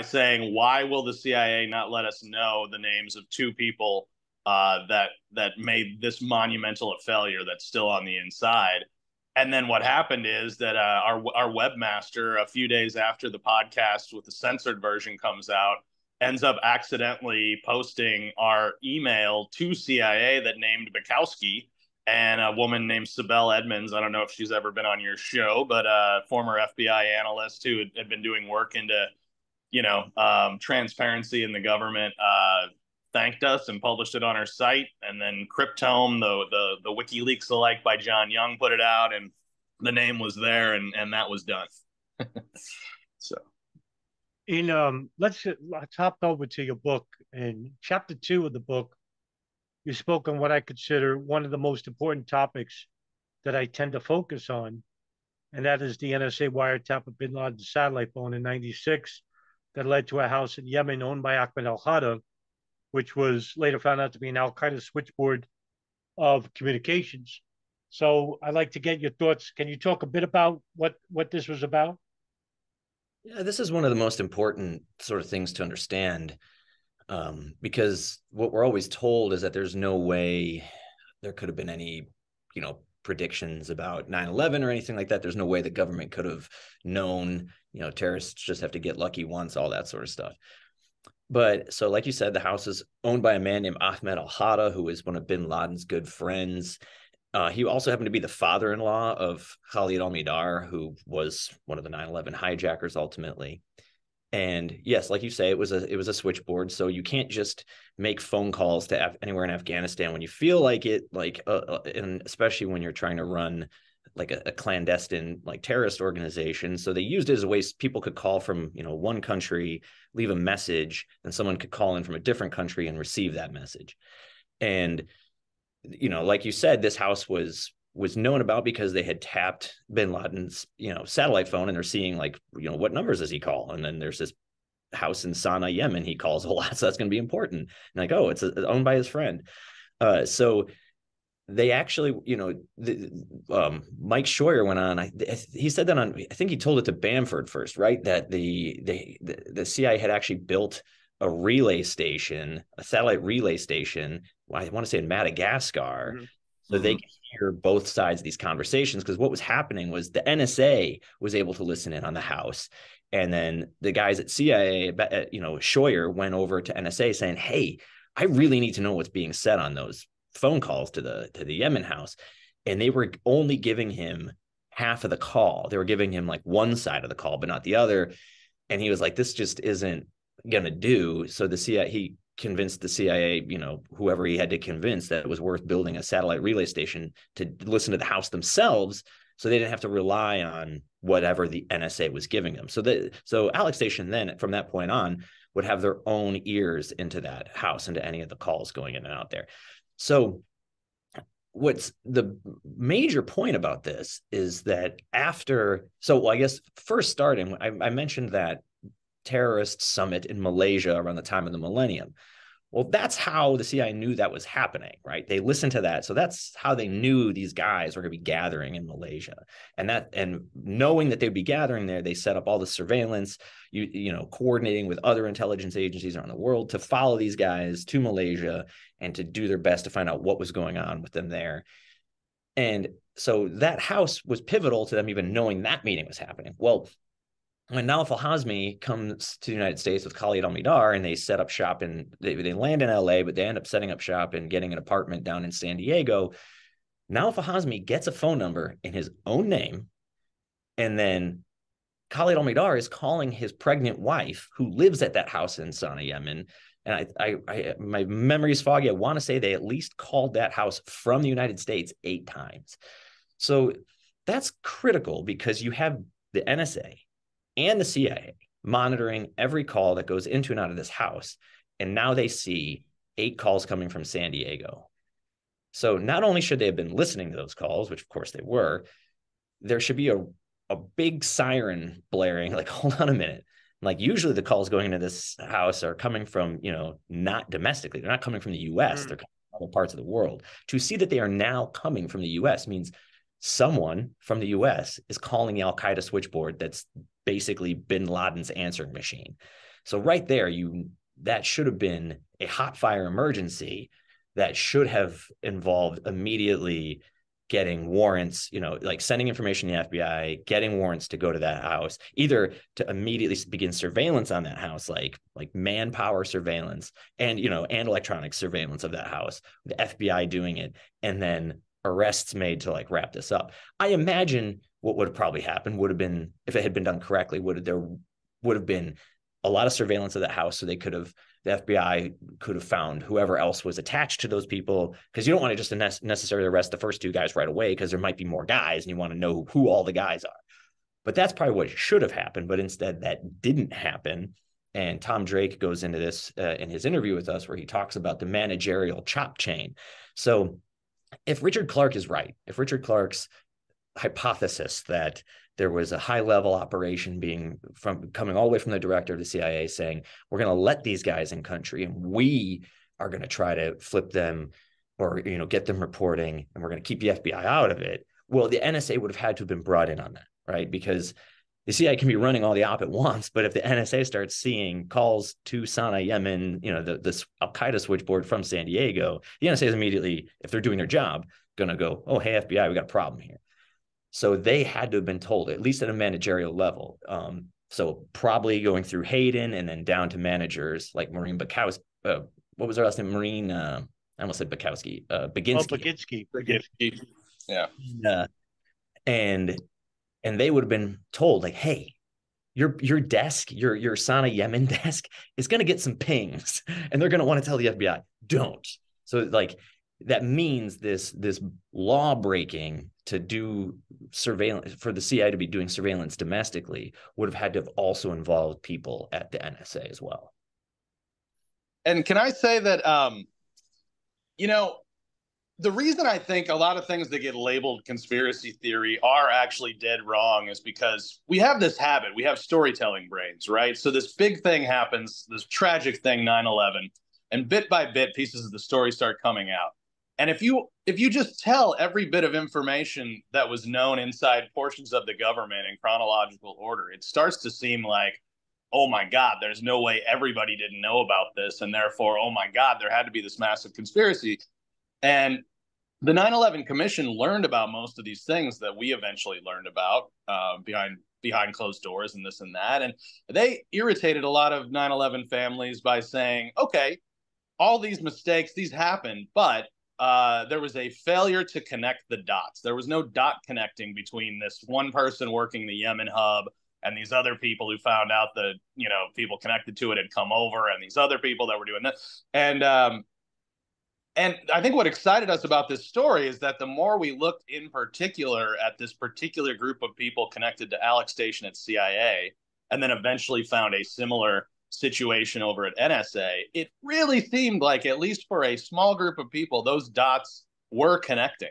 Speaker 8: saying, why will the CIA not let us know the names of two people that made this monumental a failure that's still on the inside? And then what happened is that our webmaster, a few days after the podcast with the censored version comes out, ends up accidentally posting our email to CIA that named Bukowski, and a woman named Sibel Edmonds. I don't know if she's ever been on your show, but a former FBI analyst who had been doing work into, transparency in the government, thanked us and published it on her site. And then Cryptome, the WikiLeaks alike by John Young, put it out, and the name was there, and that was done. So
Speaker 7: Let's hop over to your book. In chapter 2 of the book, you spoke on what I consider one of the most important topics that I tend to focus on, and that is the NSA wiretap of bin Laden's satellite phone in '96 that led to a house in Yemen owned by Ahmed al-Hada, which was later found out to be an al-Qaeda switchboard of communications. So I'd like to get your thoughts. Can you talk a bit about what this was about?
Speaker 9: Yeah, this is one of the most important sort of things to understand, because what we're always told is that there's no way there could have been any, predictions about 9/11 or anything like that. There's no way the government could have known, terrorists just have to get lucky once, all that sort of stuff. But so, like you said, the house is owned by a man named Ahmed al-Hada, who is one of bin Laden's good friends. He also happened to be the father-in-law of Khalid al-Mihdhar, who was one of the 9/11 hijackers ultimately. And yes, like you say, it was a switchboard. So you can't just make phone calls to anywhere in Afghanistan when you feel like it, and especially when you're trying to run like a clandestine terrorist organization. So they used it as a way people could call from one country, leave a message, and someone could call in from a different country and receive that message. And like you said, this house was known about because they had tapped bin Laden's, satellite phone, and they're seeing what numbers does he call? And then there's this house in Sana'a, Yemen, he calls a lot. So that's going to be important. And it's owned by his friend. So they actually, Mike Scheuer went on, he said that I think he told it to Bamford first, right? That the CIA had actually built a relay station, a satellite relay station, I want to say in Madagascar, mm-hmm. So they could hear both sides of these conversations, because what was happening was the NSA was able to listen in on the house. And then the guys at CIA, Scheuer went over to NSA saying, hey, I really need to know what's being said on those phone calls to the Yemen house. And they were only giving him half of the call. They were giving him one side of the call, but not the other. And he was like, this just isn't going to do. So the CIA, he convinced the CIA, whoever he had to convince, that it was worth building a satellite relay station to listen to the house themselves, so they didn't have to rely on whatever the NSA was giving them. So Alex Station then, from that point on, would have their own ears into that house, into any of the calls going in and out there. So what's the major point about this is that I guess first starting, I mentioned that terrorist summit in Malaysia around the time of the millennium. Well, that's how the CIA knew that was happening, right? They listened to that. So that's how they knew these guys were going to be gathering in Malaysia. And knowing that they'd be gathering there, they set up all the surveillance, coordinating with other intelligence agencies around the world to follow these guys to Malaysia and to do their best to find out what was going on with them there. And so that house was pivotal to them even knowing that meeting was happening. Well, when Nawaf al-Hazmi comes to the United States with Khalid al-Mihdhar, and they set up shop they land in LA, but they end up setting up shop and getting an apartment down in San Diego. Nawaf al-Hazmi gets a phone number in his own name. And then Khalid al-Mihdhar is calling his pregnant wife, who lives at that house in Sana'a, Yemen. And my memory is foggy. I want to say they at least called that house from the United States 8 times. So that's critical, because you have the NSA and the CIA monitoring every call that goes into and out of this house. And now they see 8 calls coming from San Diego. So not only should they have been listening to those calls, which of course they were, there should be a big siren blaring, hold on a minute. Usually the calls going into this house are coming from, not domestically. They're not coming from the US. They're coming from other parts of the world. To see that they are now coming from the US means someone from the US is calling the Al-Qaeda switchboard that's basically bin Laden's answering machine. So right there, that should have been a hot fire emergency that should have involved immediately getting warrants, sending information to the FBI, getting warrants to go to that house, either to immediately begin surveillance on that house, like manpower surveillance and electronic surveillance of that house, the FBI doing it, and then arrests made to wrap this up. I imagine what would have probably happened would have been, if it had been done correctly, there would have been a lot of surveillance of that house, so the FBI could have found whoever else was attached to those people, because you don't want to just necessarily arrest the first 2 guys right away, because there might be more guys and you want to know who all the guys are. But that's probably what should have happened. But instead, that didn't happen. And Tom Drake goes into this in his interview with us, where he talks about the managerial chop chain. So if Richard Clarke is right, if Richard Clarke's hypothesis that there was a high-level operation coming all the way from the director of the CIA saying, we're going to let these guys in country and we are going to try to flip them or, get them reporting, and we're going to keep the FBI out of it. Well, the NSA would have had to have been brought in on that, right? Because the CIA can be running all the op at once, but if the NSA starts seeing calls to Sana'a, Yemen, the Al-Qaeda switchboard from San Diego, the NSA is immediately, if they're doing their job, going to go, oh, hey, FBI, we got a problem here. So they had to have been told, at least at a managerial level. So probably going through Hayden and then down to managers like Maureen Bukowski. What was her last name? Maureen, I almost said Bukowski. Baginski.
Speaker 7: Baginski.
Speaker 8: Yeah.
Speaker 9: And they would have been told, like, hey, your desk, your Sana'a Yemen desk is going to get some pings, and they're going to want to tell the FBI, don't. So like that means this law breaking to do surveillance, for the CIA to be doing surveillance domestically, would have had to have also involved people at the NSA as well.
Speaker 8: And can I say that, the reason I think a lot of things that get labeled conspiracy theory are actually dead wrong is because we have this habit. We have storytelling brains, right? So this big thing happens, this tragic thing, 9/11, and bit by bit, pieces of the story start coming out. And if you just tell every bit of information that was known inside portions of the government in chronological order, it starts to seem like, oh my God, there's no way everybody didn't know about this. And therefore, oh my God, there had to be this massive conspiracy. And the 9/11 Commission learned about most of these things that we eventually learned about behind closed doors and this and that. And they irritated a lot of 9/11 families by saying, okay, all these mistakes, these happened, but there was a failure to connect the dots. There was no dot connecting between this one person working the Yemen hub and these other people who found out that, people connected to it had come over, and these other people that were doing that. And I think what excited us about this story is that the more we looked in particular at this particular group of people connected to Alex Station at CIA, and then eventually found a similar situation over at NSA, it really seemed like, at least for a small group of people, those dots were connecting.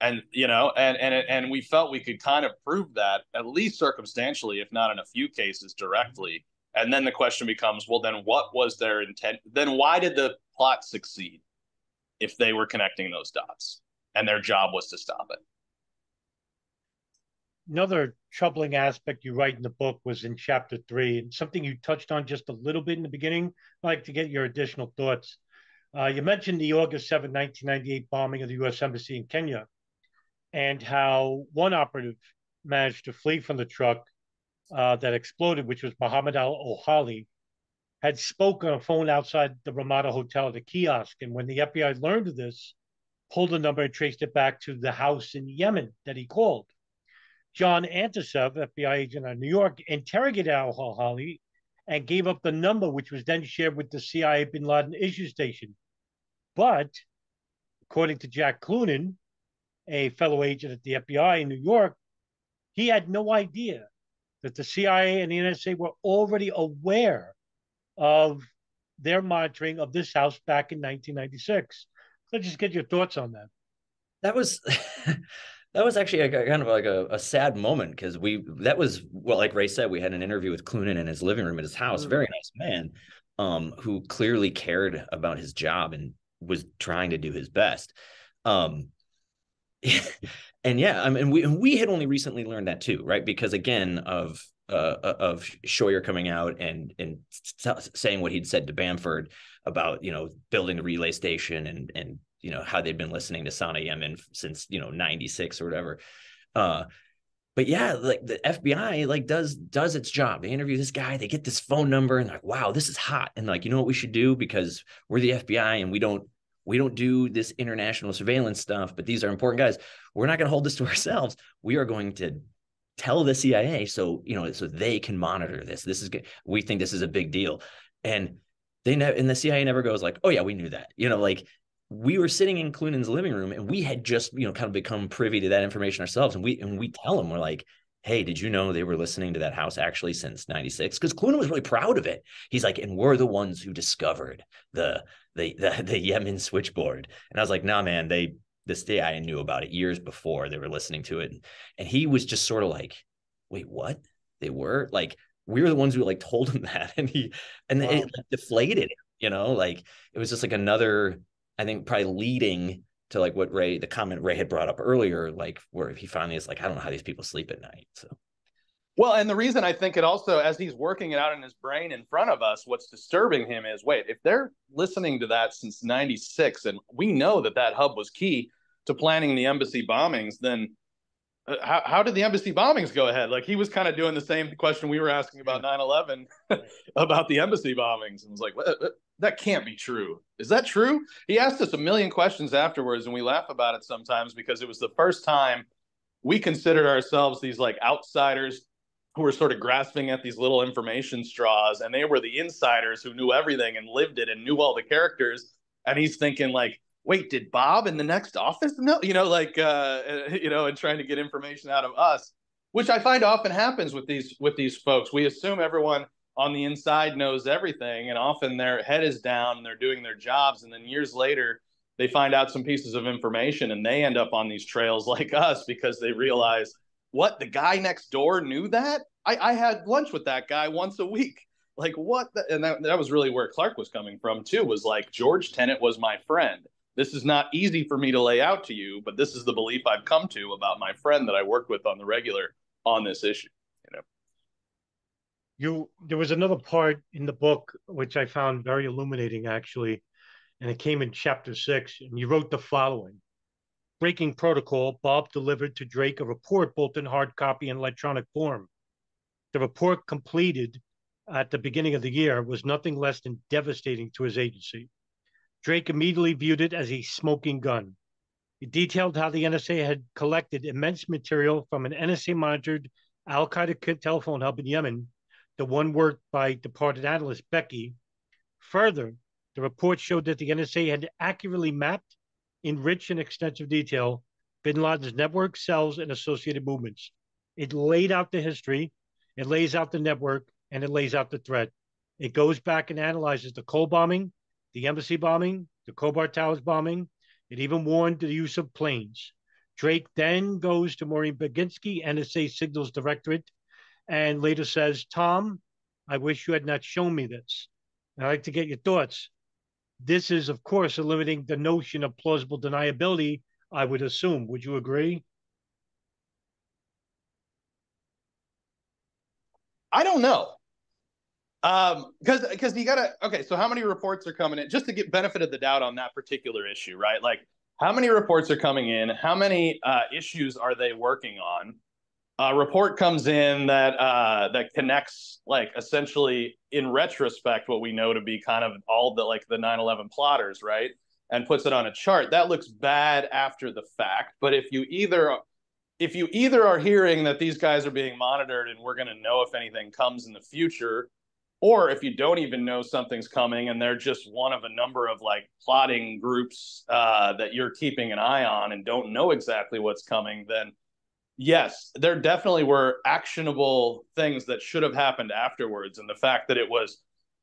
Speaker 8: And, and we felt we could kind of prove that, at least circumstantially, if not in a few cases directly. And then the question becomes, well, then what was their intent? Then why did the plot succeed if they were connecting those dots and their job was to stop it?
Speaker 7: Another troubling aspect you write in the book was in chapter 3, and something you touched on just a little bit in the beginning. I'd like to get your additional thoughts. You mentioned the August 7, 1998 bombing of the U.S. Embassy in Kenya, and how one operative managed to flee from the truck that exploded, which was Muhammad al-Ohali, had spoken on a phone outside the Ramada Hotel at a kiosk. And when the FBI learned of this, pulled the number and traced it back to the house in Yemen that he called. John Antisev, FBI agent out of New York, interrogated al-Ohali and gave up the number, which was then shared with the CIA Bin Laden issue station. But according to Jack Clunan, a fellow agent at the FBI in New York, he had no idea that the CIA and the NSA were already aware of their monitoring of this house back in 1996. So just get your thoughts on that.
Speaker 9: That was that was actually kind of like a sad moment, because like Ray said, we had an interview with Clunan in his living room at his house. Very nice man, who clearly cared about his job and was trying to do his best. And yeah, I mean, we had only recently learned that too, right? Because again, of Scheuer coming out and saying what he'd said to Bamford about, building the relay station and how they'd been listening to Sana'a Yemen since 96 or whatever. But yeah, like the FBI does its job. They interview this guy, they get this phone number, and like, wow, this is hot. And like, you know what we should do, because we're the FBI and we don't do this international surveillance stuff, but these are important guys. We're not going to hold this to ourselves. We are going to tell the CIA so they can monitor this. This is good. We think this is a big deal. And the CIA never goes like, oh yeah, we knew that. Like we were sitting in Clunan's living room and we had just, kind of become privy to that information ourselves. And we tell him, we're like, hey, did you know they were listening to that house actually since 96? Because Clooney was really proud of it. He's like, and we're the ones who discovered the Yemen switchboard. And I was like, nah, man, this day I knew about it years before they were listening to it. And he was just sort of like, wait, what? They were like, we were the ones who like told him that. And it like deflated him, like it was just like another, I think probably leading to like what the comment Ray had brought up earlier, like where he finally is like, I don't know how these people sleep at night. So.
Speaker 8: Well, and the reason I think it also, as he's working it out in his brain in front of us, what's disturbing him is, wait, if they're listening to that since 96, and we know that hub was key to planning the embassy bombings, then how did the embassy bombings go ahead? Like he was kind of doing the same question we were asking about 9/11 about the embassy bombings, and was like, that can't be true. Is that true? He asked us a million questions afterwards, and we laugh about it sometimes because it was the first time we considered ourselves these like outsiders who were sort of grasping at these little information straws, and they were the insiders who knew everything and lived it and knew all the characters. And he's thinking like, wait, did Bob in the next office know? And trying to get information out of us, which I find often happens with these folks. We assume everyone on the inside knows everything, and often their head is down and they're doing their jobs. And then years later, they find out some pieces of information and they end up on these trails like us because they realize, what, the guy next door knew that? I had lunch with that guy once a week. Like what? And that was really where Clark was coming from too, was like, George Tenet was my friend. This is not easy for me to lay out to you, but this is the belief I've come to about my friend that I work with on the regular on this issue.
Speaker 7: There was another part in the book which I found very illuminating, actually, and it came in chapter 6, and you wrote the following. Breaking protocol, Bob delivered to Drake a report both in hard copy and electronic form. The report completed at the beginning of the year was nothing less than devastating to his agency. Drake immediately viewed it as a smoking gun. He detailed how the NSA had collected immense material from an NSA-monitored al-Qaeda telephone hub in Yemen, the one worked by departed analyst Becky. Further, the report showed that the NSA had accurately mapped in rich and extensive detail bin Laden's network, cells, and associated movements. It laid out the history, it lays out the network, and it lays out the threat. It goes back and analyzes the Cole bombing, the embassy bombing, the Khobar Towers bombing. It even warned the use of planes. Drake then goes to Maureen Baginski, NSA Signals Directorate, and later says, Tom, I wish you had not shown me this. And I'd like to get your thoughts. This is, of course, eliminating the notion of plausible deniability, I would assume. Would you agree?
Speaker 8: I don't know. Because you gotta, okay, so how many reports are coming in, just to get benefit of the doubt on that particular issue, right? Like, how many reports are coming in? How many issues are they working on? A report comes in that connects, like, essentially in retrospect what we know to be kind of all the, like, the 9/11 plotters, right? And puts it on a chart. That looks bad after the fact. But if you either are hearing that these guys are being monitored and we're going to know if anything comes in the future, or if you don't even know something's coming and they're just one of a number of like plotting groups that you're keeping an eye on and don't know exactly what's coming, then yes, there definitely were actionable things that should have happened afterwards. And the fact that it was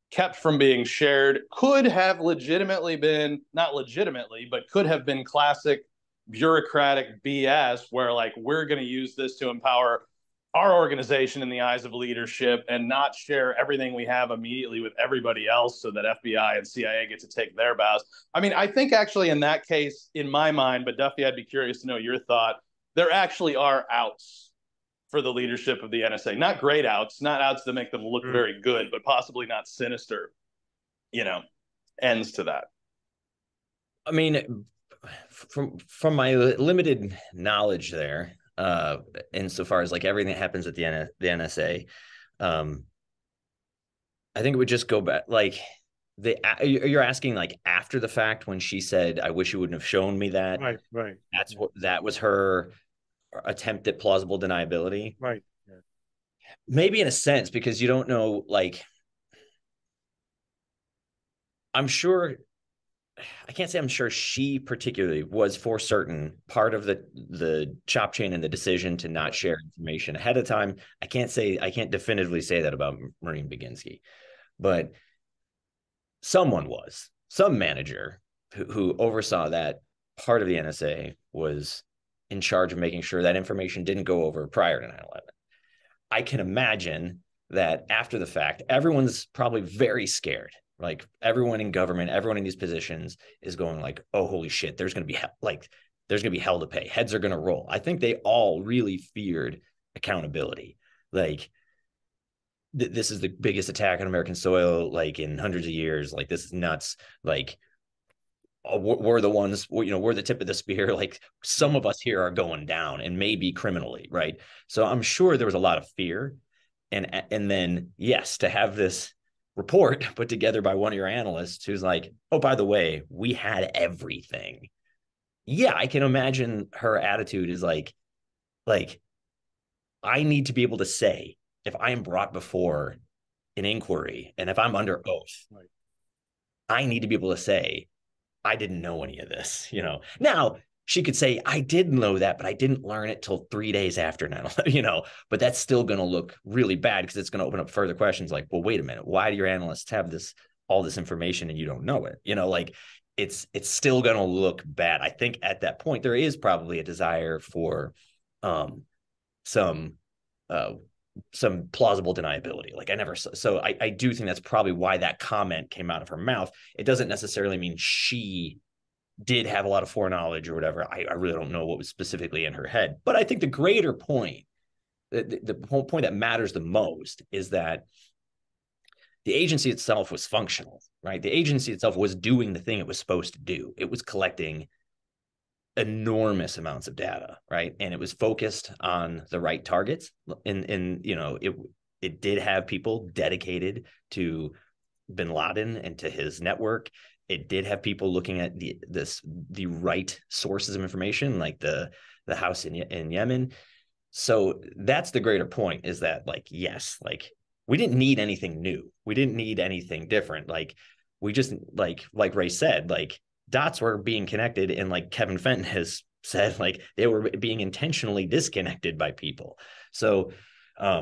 Speaker 8: kept from being shared could have legitimately been, not legitimately, but could have been classic bureaucratic BS where like, we're going to use this to empower our organization in the eyes of leadership and not share everything we have immediately with everybody else so that FBI and CIA get to take their bows. I mean, I think actually in that case, in my mind, but Duffy, I'd be curious to know your thought, there actually are outs for the leadership of the NSA. Not great outs, not outs that make them look very good, but possibly not sinister, ends to that.
Speaker 9: I mean, from my limited knowledge there, insofar as like everything that happens at the NSA, I think it would just go back. Like you're asking like after the fact when she said, "I wish you wouldn't have shown me that."
Speaker 7: Right.
Speaker 9: That was her attempt at plausible deniability.
Speaker 7: Right. Yeah.
Speaker 9: Maybe in a sense, because you don't know. Like, I'm sure I can't say I'm sure she particularly was for certain part of the chop chain and the decision to not share information ahead of time. I can't definitively say that about Maureen Baginski, but some manager who oversaw that part of the NSA was in charge of making sure that information didn't go over prior to 9/11. I can imagine that after the fact, everyone's probably very scared. Like everyone in government, everyone in these positions is going like, oh, holy shit, there's going to be hell to pay. Heads are going to roll. I think they all really feared accountability. Like this is the biggest attack on American soil, like in hundreds of years. Like this is nuts. Like we're the ones, we're the tip of the spear. Like some of us here are going down and maybe criminally. Right. So I'm sure there was a lot of fear. And then, yes, to have this report put together by one of your analysts who's like, oh, by the way, we had everything. Yeah, I can imagine her attitude is like, I need to be able to say, if I am brought before an inquiry and if I'm under oath, right, I need to be able to say, I didn't know any of this, Now, she could say, I did know that, but I didn't learn it till 3 days after now, but that's still going to look really bad because it's going to open up further questions like, well, wait a minute, why do your analysts have all this information and you don't know it? It's still going to look bad. I think at that point, there is probably a desire for some plausible deniability. Like I do think that's probably why that comment came out of her mouth. It doesn't necessarily mean she did have a lot of foreknowledge or whatever. I really don't know what was specifically in her head. But I think the greater point, the whole point that matters the most is that the agency itself was functional, right? The agency itself was doing the thing it was supposed to do. It was collecting enormous amounts of data, right? And it was focused on the right targets. And it did have people dedicated to bin Laden and to his network. It did have people looking at the right sources of information, like the house in Yemen. So that's the greater point, is that yes, we didn't need anything new. We didn't need anything different. We just like Ray said, dots were being connected, and like Kevin Fenton has said, they were being intentionally disconnected by people. So I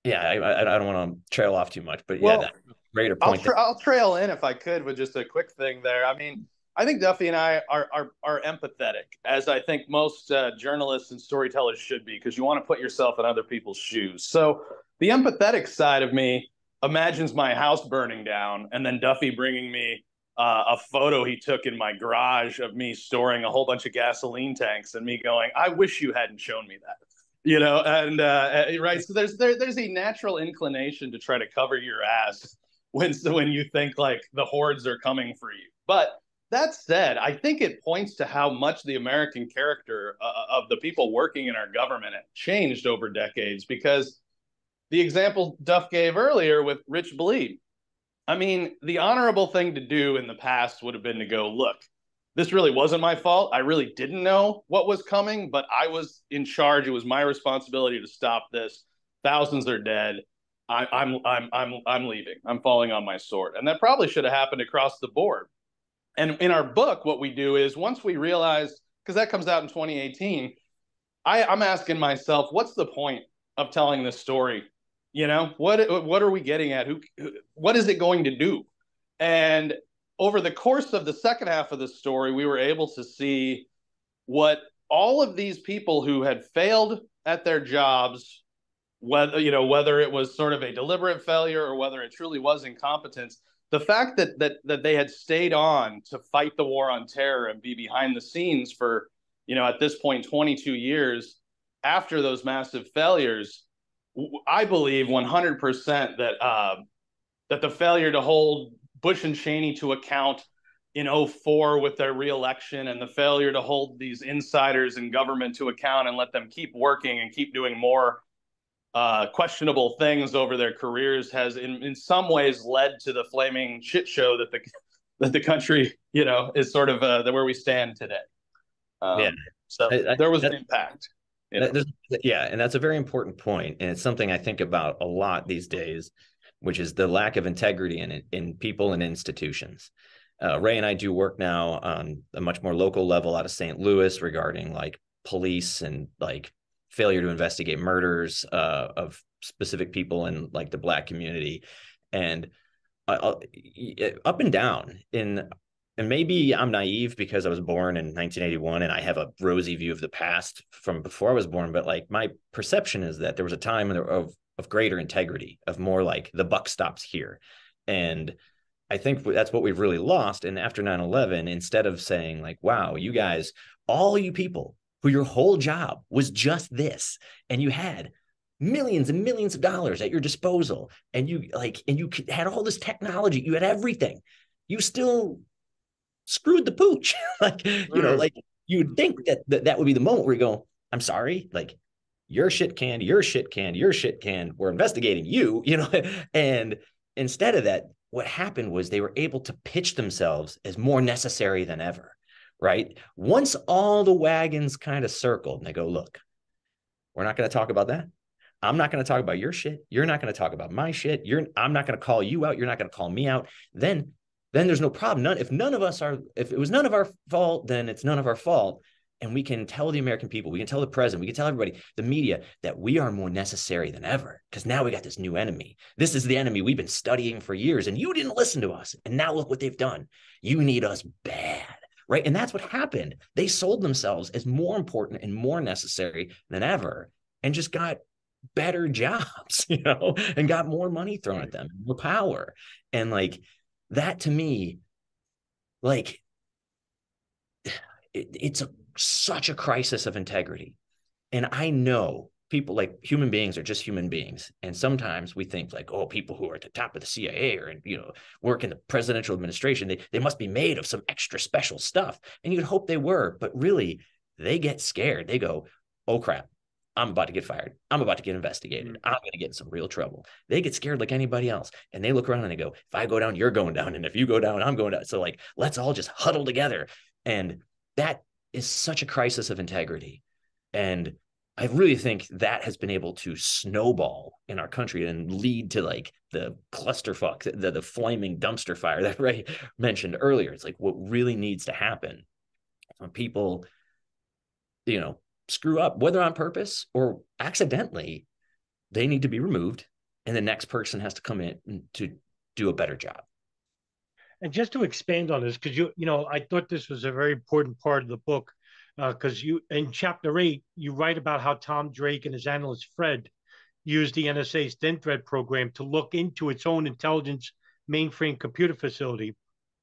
Speaker 9: don't want to trail off too much, but that greater point.
Speaker 8: I'll trail in if I could with just a quick thing there. I mean, I think Duffy and I are empathetic, as I think most journalists and storytellers should be, because you want to put yourself in other people's shoes. So the empathetic side of me imagines my house burning down and then Duffy bringing me a photo he took in my garage of me storing a whole bunch of gasoline tanks and me going, I wish you hadn't shown me that. Right. So there's a natural inclination to try to cover your ass when you think the hordes are coming for you. But that said, I think it points to how much the American character of the people working in our government have changed over decades, because the example Duff gave earlier with Rich Blee, I mean, the honorable thing to do in the past would have been to go, look, this really wasn't my fault. I really didn't know what was coming, but I was in charge. It was my responsibility to stop this. Thousands are dead. I'm leaving. I'm falling on my sword. And that probably should have happened across the board. And in our book, what we do is, once we realize, because that comes out in 2018, I'm asking myself, what's the point of telling this story? What are we getting at? What is it going to do? And over the course of the second half of the story, we were able to see what all of these people who had failed at their jobs, whether it was sort of a deliberate failure or whether it truly was incompetence, the fact that they had stayed on to fight the war on terror and be behind the scenes for, at this point, 22 years after those massive failures, I believe 100% that the failure to hold Bush and Cheney to account in 2004 with their reelection, and the failure to hold these insiders in government to account and let them keep working and keep doing more questionable things over their careers has in some ways led to the flaming shit show that the country, is sort of where we stand today. So there was an impact.
Speaker 9: And that's a very important point. And it's something I think about a lot these days, which is the lack of integrity in people and institutions. Ray and I do work now on a much more local level out of St. Louis regarding like police and like failure to investigate murders of specific people in like the Black community. And up and down and maybe I'm naive because I was born in 1981 and I have a rosy view of the past from before I was born. But like my perception is that there was a time of greater integrity, of more like the buck stops here. And I think that's what we've really lost. And after 9/11, instead of saying like, wow, you guys, all you people who your whole job was just this, and you had millions and millions of dollars at your disposal, and you had all this technology, you had everything, you still screwed the pooch. Like, you know, like you'd think that would be the moment where you go, I'm sorry, like your shit canned, we're investigating you, you know. And instead of that, what happened was they were able to pitch themselves as more necessary than ever, right? Once all the wagons kind of circled and they go, look, we're not going to talk about that. I'm not going to talk about your shit. You're not going to talk about my shit. I'm not going to call you out. You're not going to call me out. Then there's no problem. If it was none of our fault, then it's none of our fault. And we can tell the American people, we can tell the president, we can tell everybody, the media, that we are more necessary than ever because now we got this new enemy. This is the enemy we've been studying for years and you didn't listen to us. And now look what they've done. You need us bad, right? And that's what happened. They sold themselves as more important and more necessary than ever and just got better jobs, you know, and got more money thrown at them, more power. And like that to me, like it's such a crisis of integrity. And I know people, like human beings are just human beings. And sometimes we think like, oh, people who are at the top of the CIA or, you know, work in the presidential administration, they must be made of some extra special stuff. And you'd hope they were, but really they get scared. They go, oh crap, I'm about to get fired. I'm about to get investigated. I'm going to get in some real trouble. They get scared like anybody else. And they look around and they go, if I go down, you're going down. And if you go down, I'm going down. So like, let's all just huddle together. And that is such a crisis of integrity. And I really think that has been able to snowball in our country and lead to like the clusterfuck, the flaming dumpster fire that Ray mentioned earlier. It's like what really needs to happen when people, you know, screw up, whether on purpose or accidentally, they need to be removed. And the next person has to come in to do a better job.
Speaker 7: And just to expand on this, because you know, I thought this was a very important part of the book, because you in chapter 8 you write about how Tom Drake and his analyst Fred used the NSA's Thin Thread program to look into its own intelligence mainframe computer facility,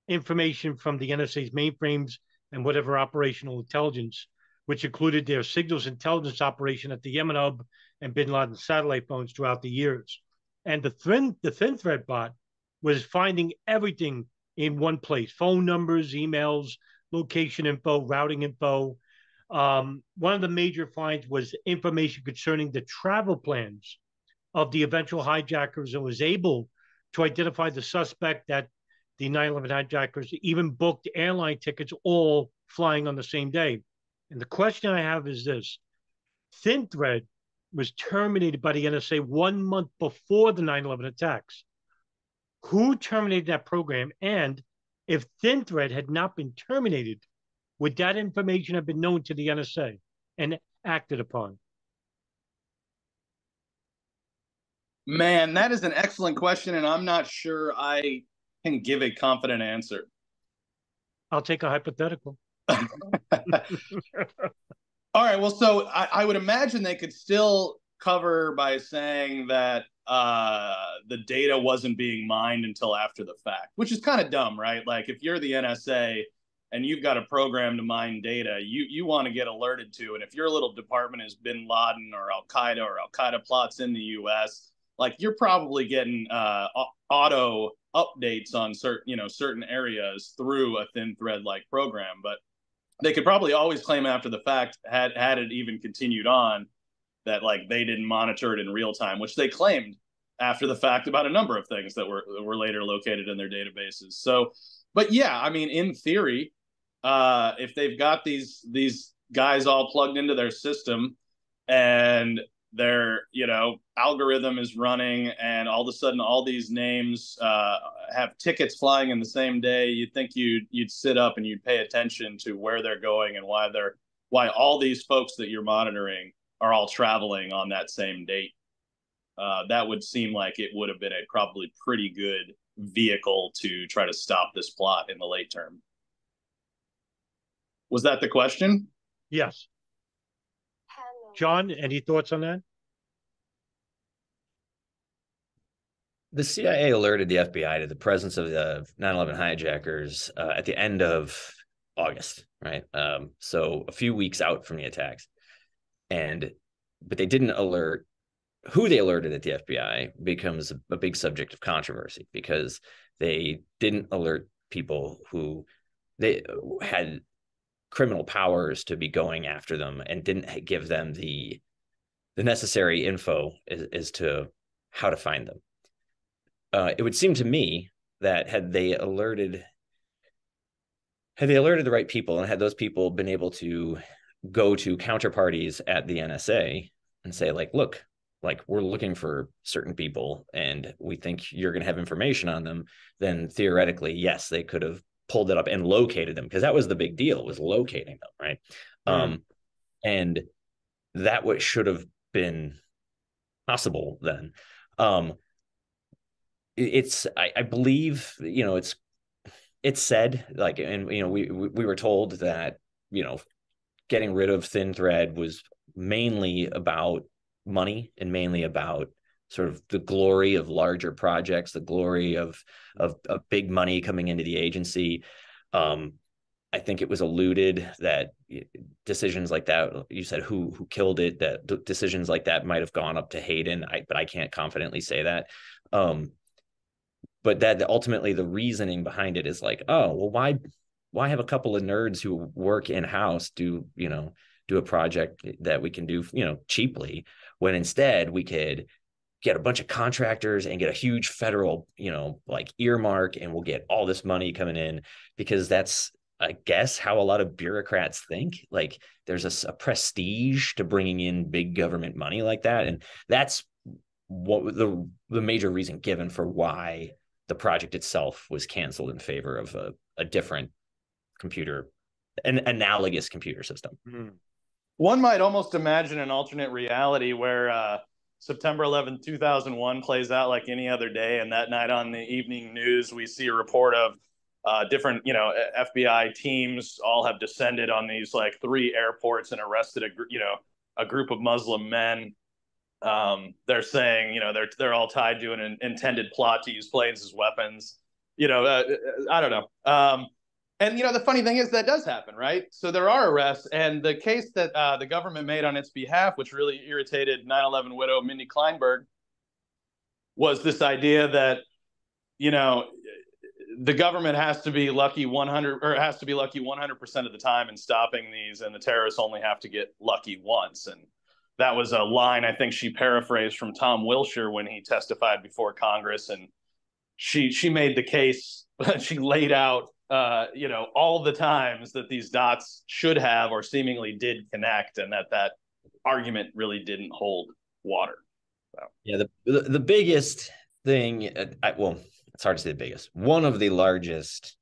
Speaker 7: information from the NSA's mainframes and whatever operational intelligence, which included their signals intelligence operation at the Yemen hub and Bin Laden satellite phones throughout the years. And the Thin Thread bot was finding everything in one place: phone numbers, emails, location info, routing info. One of the major finds was information concerning the travel plans of the eventual hijackers, and was able to identify the suspect that the 9/11 hijackers even booked airline tickets, all flying on the same day. And the question I have is this: Thin Thread was terminated by the NSA 1 month before the 9/11 attacks. Who terminated that program? And if Thin Thread had not been terminated, would that information have been known to the NSA and acted upon?
Speaker 8: Man, that is an excellent question, and I'm not sure I can give a confident answer.
Speaker 7: I'll take a hypothetical.
Speaker 8: All right, well, so I would imagine they could still cover by saying that the data wasn't being mined until after the fact, which is kind of dumb, right? Like if you're the NSA and you've got a program to mine data, you want to get alerted to. And if your little department is Bin Laden or Al-Qaeda plots in the U.S., like you're probably getting auto updates on certain areas through a Thin Thread like program. But they could probably always claim after the fact, had it even continued on, that like they didn't monitor it in real time, which they claimed after the fact about a number of things that were later located in their databases. So, but yeah, I mean, in theory, if they've got these guys all plugged into their system and their, algorithm is running, and all of a sudden all these names have tickets flying in the same day. You'd think you'd sit up and you'd pay attention to where they're going and why all these folks that you're monitoring are all traveling on that same date. That would seem like it would have been a probably pretty good vehicle to try to stop this plot in the late term. Was that the question?
Speaker 7: Yes. John, any thoughts on that?
Speaker 9: The CIA alerted the FBI to the presence of the 9/11 hijackers at the end of August, right? So a few weeks out from the attacks. But they didn't alert. Who they alerted at the FBI becomes a big subject of controversy, because they didn't alert people who they had criminal powers to be going after them, and didn't give them the necessary info as to how to find them. It would seem to me that had they alerted the right people, and had those people been able to go to counterparties at the NSA and say, like, look, like, we're looking for certain people and we think you're going to have information on them, then theoretically, yes, they could have pulled it up and located them, because that was the big deal, was locating them, right? And that what should have been possible then. I believe, it's said, like, and we were told that getting rid of Thin Thread was mainly about money, and mainly about sort of the glory of larger projects, the glory of big money coming into the agency. I think it was alluded that decisions like that, you said who killed it, that decisions like that might have gone up to Hayden, but I can't confidently say that. But that ultimately the reasoning behind it is like, oh, well, why have a couple of nerds who work in-house do a project that we can do, cheaply, when instead we could get a bunch of contractors and get a huge federal, like earmark, and we'll get all this money coming in, because that's, I guess, how a lot of bureaucrats think. Like, there's a prestige to bringing in big government money like that. And that's what the major reason given for why the project itself was canceled in favor of a different an analogous computer system.
Speaker 8: One might almost imagine an alternate reality where September 11th, 2001 plays out like any other day, and that night on the evening news, we see a report of different, FBI teams all have descended on these like 3 airports and arrested a group of Muslim men. They're saying, they're all tied to an intended plot to use planes as weapons. I don't know. And, the funny thing is that does happen, right? So there are arrests, and the case that the government made on its behalf, which really irritated 9/11 widow Mindy Kleinberg, was this idea that, the government has to be lucky 100% of the time in stopping these, and the terrorists only have to get lucky once. And that was a line I think she paraphrased from Tom Wilshire when he testified before Congress, and she made the case. She laid out all the times that these dots should have or seemingly did connect, and that argument really didn't hold water. So.
Speaker 9: Yeah, the biggest thing, it's hard to say the biggest. One of the largest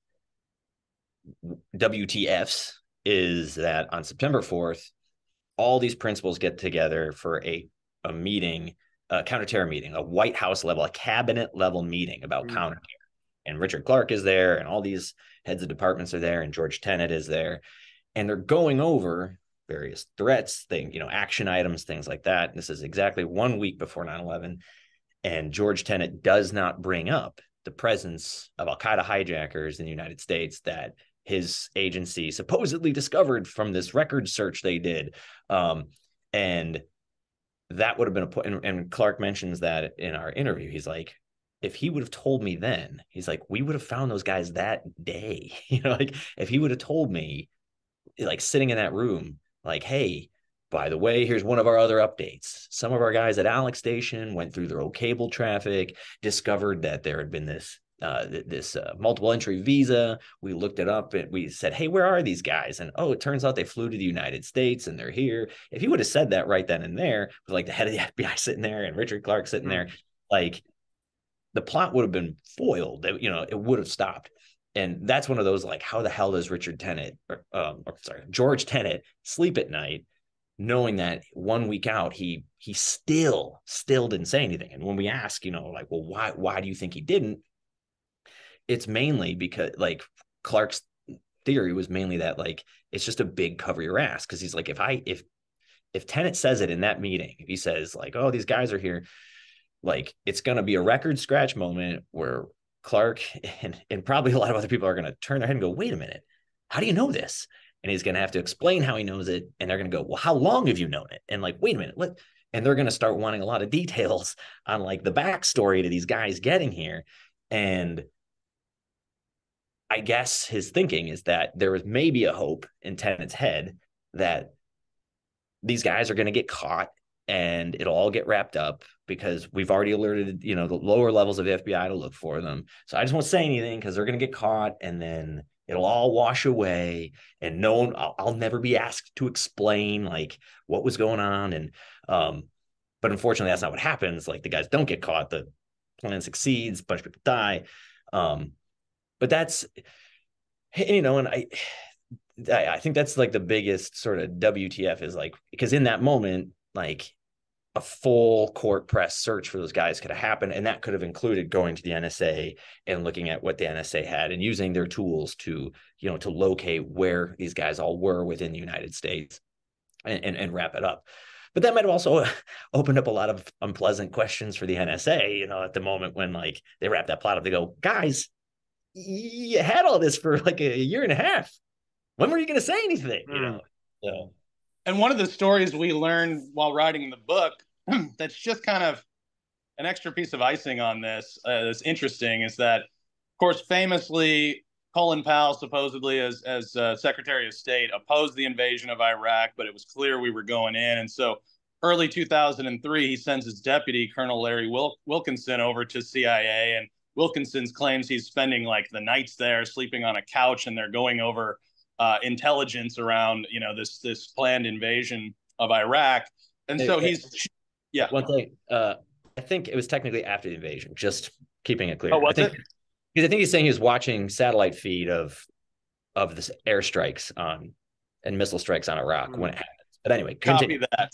Speaker 9: WTFs is that on September 4th, all these principals get together for a meeting, a counterterror meeting, a White House level, a cabinet level meeting about counterterror. And Richard Clarke is there, and all these heads of departments are there, and George Tenet is there, and they're going over various threats, action items, things like that. And this is exactly 1 week before 9/11, and George Tenet does not bring up the presence of Al-Qaeda hijackers in the United States that his agency supposedly discovered from this record search they did. And that would have been a point. And Clarke mentions that in our interview. He's like, if he would have told me then, he's like, we would have found those guys that day. Like, if he would have told me, like, sitting in that room, like, hey, by the way, here's one of our other updates. Some of our guys at Alex Station went through their old cable traffic, discovered that there had been this this multiple entry visa. We looked it up and we said, hey, where are these guys? And oh, it turns out they flew to the United States and they're here. If he would have said that right then and there, with like the head of the FBI sitting there and Richard Clark sitting there, like the plot would have been foiled. It would have stopped. And that's one of those, like, how the hell does George Tenet sleep at night, knowing that 1 week out, he still didn't say anything. And when we ask, like, well, why do you think he didn't? It's mainly because, like, Clark's theory was mainly that, like, it's just a big cover your ass. Cause he's like, if Tenet says it in that meeting, if he says like, oh, these guys are here, like, it's going to be a record scratch moment where Clark and probably a lot of other people are going to turn their head and go, wait a minute, how do you know this? And he's going to have to explain how he knows it. And they're going to go, well, how long have you known it? And like, wait a minute, what? And they're going to start wanting a lot of details on like the backstory to these guys getting here. And I guess his thinking is that there was maybe a hope in Tenet's head that these guys are going to get caught and it'll all get wrapped up because we've already alerted, the lower levels of the FBI to look for them. So I just won't say anything because they're going to get caught and then it'll all wash away and no one, I'll never be asked to explain like what was going on. And, but unfortunately that's not what happens. Like the guys don't get caught. The plan succeeds, a bunch of people die. But that's, and I think that's like the biggest sort of WTF is like, because in that moment, like a full court press search for those guys could have happened. And that could have included going to the NSA and looking at what the NSA had and using their tools to, to locate where these guys all were within the United States and wrap it up. But that might have also opened up a lot of unpleasant questions for the NSA, at the moment when like they wrap that plot up, they go, guys, you had all this for like a year and a half. When were you going to say anything? So.
Speaker 8: And one of the stories we learned while writing the book that's just kind of an extra piece of icing on this that's interesting is that, of course, famously, Colin Powell, supposedly as Secretary of State, opposed the invasion of Iraq, but it was clear we were going in. And so early 2003, he sends his deputy, Colonel Larry Wilkinson, over to CIA. And Wilkinson claims he's spending like the nights there, sleeping on a couch, and they're going over intelligence around, this planned invasion of Iraq. And so yeah.
Speaker 9: One thing, I think it was technically after the invasion, just keeping it clear.
Speaker 8: Oh, was it?
Speaker 9: Because I think he's saying he was watching satellite feed of this airstrikes and missile strikes on Iraq when it happens. But anyway, continue.
Speaker 8: Copy that.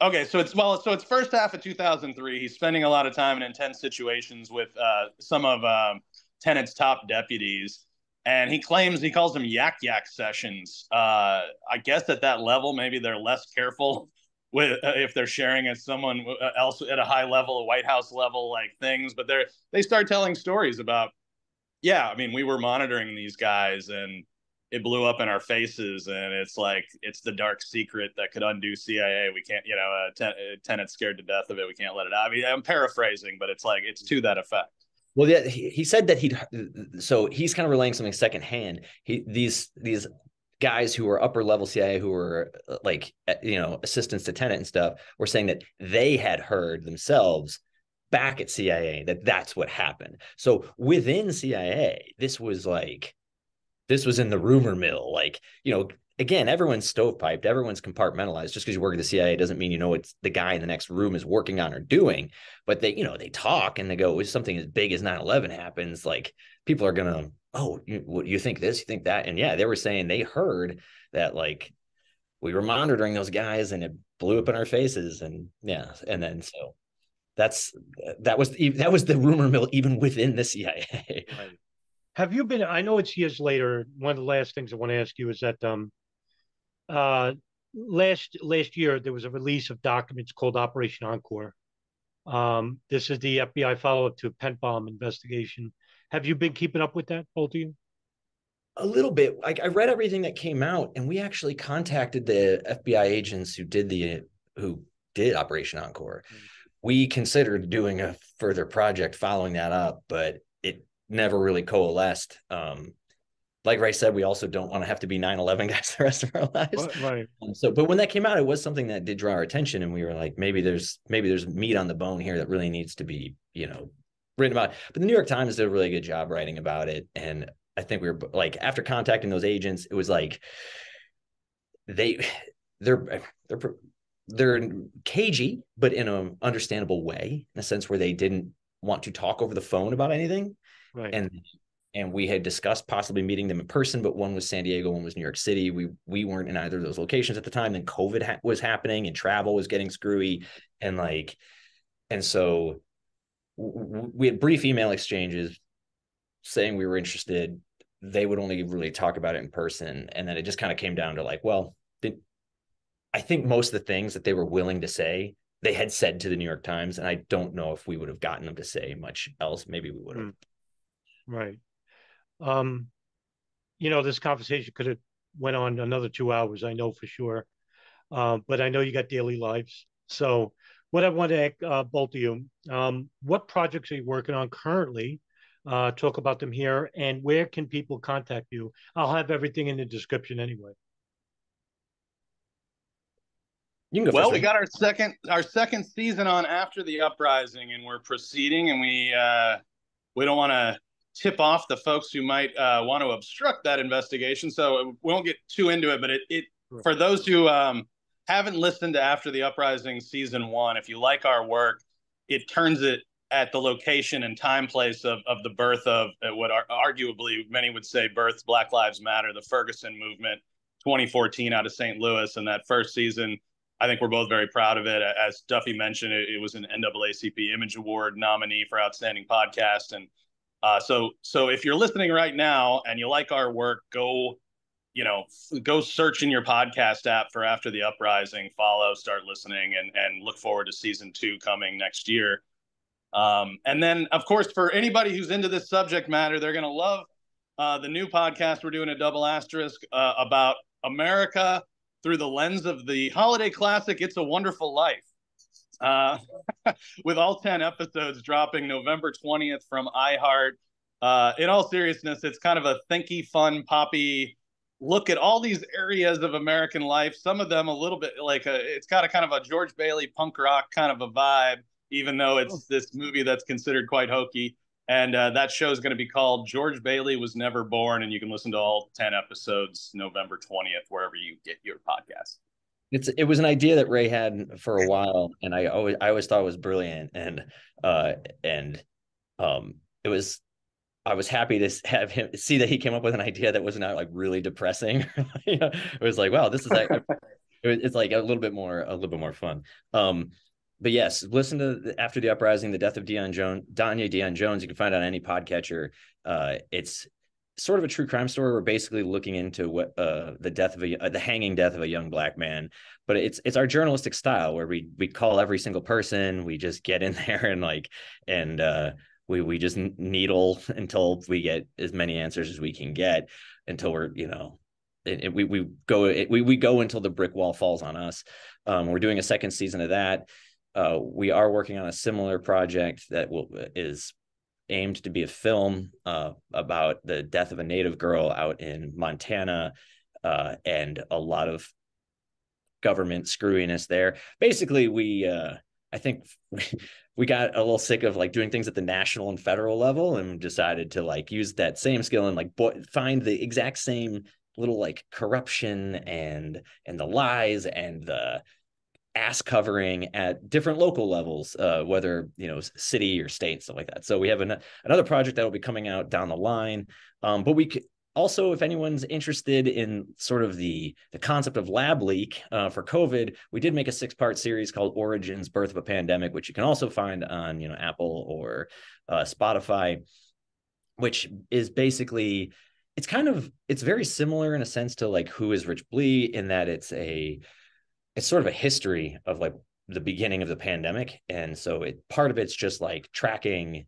Speaker 8: Okay, so it's first half of 2003. He's spending a lot of time in intense situations with some of Tenet's top deputies. And he calls them yak sessions. I guess at that level, maybe they're less careful with if they're sharing as someone else at a high level, a White House level, like things. But they start telling stories about, we were monitoring these guys and it blew up in our faces. And it's like, it's the dark secret that could undo CIA. We can't, Tenet's scared to death of it. We can't let it out. I mean, I'm paraphrasing, but it's like, it's to that effect.
Speaker 9: Well, yeah, he said that so he's kind of relaying something secondhand. These guys who were upper level CIA, who were like, assistants to Tenet and stuff, were saying that they had heard themselves back at CIA that's what happened. So within CIA, this was in the rumor mill. Like, again, everyone's stovepiped, everyone's compartmentalized. Just because you work at the CIA doesn't mean what the guy in the next room is working on or doing. But they talk and they go, if something as big as 9/11 happens, like people are gonna, you think this, you think that, and yeah, they were saying they heard that like we were monitoring those guys and it blew up in our faces, and yeah, and then so that was the rumor mill even within the CIA.
Speaker 7: Right. Have you been? I know it's years later. One of the last things I want to ask you is that last year there was a release of documents called Operation Encore. This is the FBI follow-up to a Pent Bomb investigation. Have you been keeping up with that, both of you?
Speaker 9: A little bit. I read everything that came out, and we actually contacted the FBI agents who did Operation Encore. We considered doing a further project following that up, but it never really coalesced. Like Ray said, we also don't want to have to be 9/11 guys the rest of our lives.
Speaker 7: Right.
Speaker 9: But when that came out, it was something that did draw our attention, and we were like, maybe there's meat on the bone here that really needs to be, written about it. But the New York Times did a really good job writing about it. And I think we were like, after contacting those agents, it was like they're cagey, but in an understandable way, in a sense where they didn't want to talk over the phone about anything.
Speaker 7: Right.
Speaker 9: And we had discussed possibly meeting them in person, but one was San Diego, one was New York City. We weren't in either of those locations at the time. Then COVID was happening and travel was getting screwy. And so we had brief email exchanges saying we were interested. They would only really talk about it in person. And then it just kind of came down to like, well, I think most of the things that they were willing to say, they had said to the New York Times. And I don't know if we would have gotten them to say much else. Maybe we would have.
Speaker 7: Right. This conversation could have went on another 2 hours, I know for sure. But I know you got daily lives. So what I want to ask both of you, what projects are you working on currently? Talk about them here, and where can people contact you? I'll have everything in the description anyway.
Speaker 9: You can go
Speaker 8: well,
Speaker 9: first.
Speaker 8: We got our second season on After the Uprising, and we're proceeding, and we don't want to tip off the folks who might want to obstruct that investigation, so we won't get too into it. But it for those who haven't listened to After the Uprising season 1, if you like our work, it turns it at the location and time place of the birth of what arguably many would say births Black Lives Matter, the Ferguson movement, 2014 out of St. Louis. And that first season, I think we're both very proud of it. As Duffy mentioned, it was an NAACP Image Award nominee for Outstanding Podcast. And so if you're listening right now and you like our work, go search in your podcast app for After the Uprising, follow, start listening, and look forward to season 2 coming next year. And then, of course, for anybody who's into this subject matter, they're going to love the new podcast we're doing, a double asterisk, about America through the lens of the holiday classic, It's a Wonderful Life, with all 10 episodes dropping November 20th from iHeart. In all seriousness, it's kind of a thinky, fun, poppy look at all these areas of American life. Some of them a little bit like it's got a kind of a George Bailey punk rock kind of a vibe, even though it's this movie that's considered quite hokey. And that show is going to be called George Bailey Was Never Born. And you can listen to all 10 episodes November 20th, wherever you get your podcast.
Speaker 9: It was an idea that Ray had for a while, and I always thought it was brilliant. And I was happy to have him see that he came up with an idea that was not like really depressing. It was like, wow, this is like, it's like a little bit more fun. But yes, listen to After the Uprising, the death of Danya Dion Jones. You can find it on any podcatcher. It's sort of a true crime story. We're basically looking into what the hanging death of a young Black man. But it's our journalistic style where we call every single person. We just get in there and we just needle until we get as many answers as we can get, until we're we go until the brick wall falls on us. We're doing a second season of that. We are working on a similar project that is aimed to be a film about the death of a Native girl out in Montana, and a lot of government screwiness there. Basically, I think we got a little sick of like doing things at the national and federal level, and decided to like use that same skill and like find the exact same little like corruption and the lies and the ass covering at different local levels, whether city or state, stuff like that. So we have another project that will be coming out down the line. But we could also, if anyone's interested in sort of the concept of lab leak for COVID, we did make a 6-part series called Origins: Birth of a Pandemic, which you can also find on Apple or Spotify, which is basically, it's very similar in a sense to like Who Is Rich Blee, in that it's sort of a history of like the beginning of the pandemic. And so part of it's just like tracking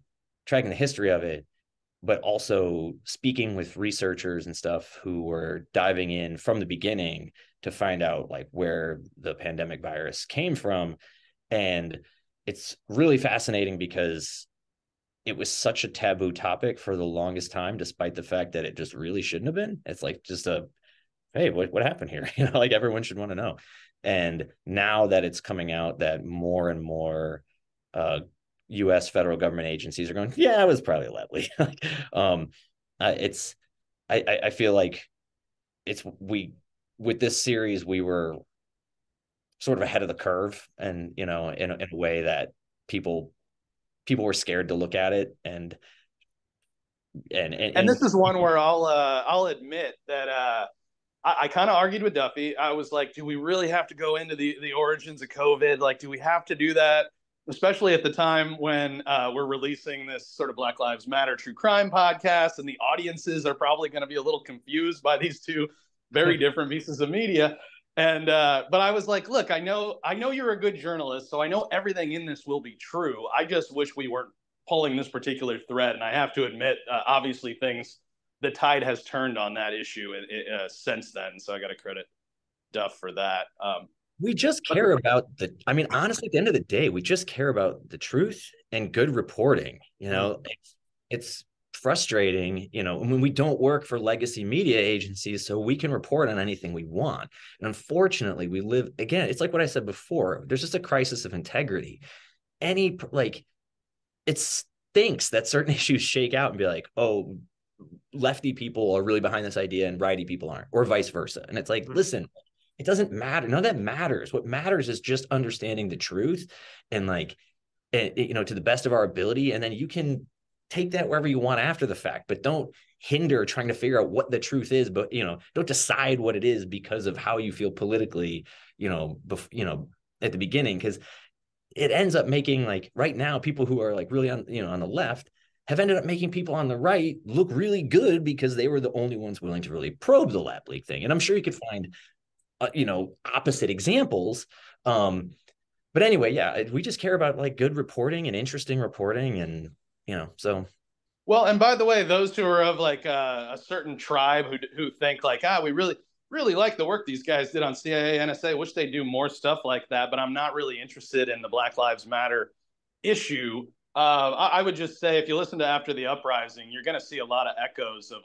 Speaker 9: the history of it, but also speaking with researchers and stuff who were diving in from the beginning to find out like where the pandemic virus came from. And it's really fascinating because it was such a taboo topic for the longest time, despite the fact that it just really shouldn't have been. It's like just hey, what happened here? Like everyone should want to know. And now that it's coming out that more and more U.S. federal government agencies are going, yeah, it was probably a lab leak. I feel like with this series, we were sort of ahead of the curve, and in a way that people were scared to look at it, and
Speaker 8: this is one where I'll admit that I kind of argued with Duffy. I was like, do we really have to go into the origins of COVID? Like, do we have to do that? Especially at the time when we're releasing this sort of Black Lives Matter true crime podcast, and the audiences are probably going to be a little confused by these two very different pieces of media. And but I was like, look, I know you're a good journalist, so I know everything in this will be true. I just wish we weren't pulling this particular thread. And I have to admit, obviously, the tide has turned on that issue since then. So I got to credit Duff for that.
Speaker 9: We just care about honestly, at the end of the day, we just care about the truth and good reporting. It's frustrating, when we don't work for legacy media agencies, so we can report on anything we want. And unfortunately, we live, again, it's like what I said before, there's just a crisis of integrity. It stinks that certain issues shake out and be like, oh, lefty people are really behind this idea and righty people aren't, or vice versa. And it's like, listen, it doesn't matter. None of that matters. What matters is just understanding the truth and to the best of our ability. And then you can take that wherever you want after the fact, but don't hinder trying to figure out what the truth is. But, don't decide what it is because of how you feel politically, at the beginning, because it ends up making, right now, people who are really on the left have ended up making people on the right look really good because they were the only ones willing to really probe the lab leak thing. And I'm sure you could find, opposite examples. But anyway, yeah, we just care about good reporting and interesting reporting, and so.
Speaker 8: Well, and by the way, those two are of a certain tribe who think we really like the work these guys did on CIA, NSA. Wish they do more stuff like that, but I'm not really interested in the Black Lives Matter issue. I would just say, if you listen to After the Uprising, you're going to see a lot of echoes of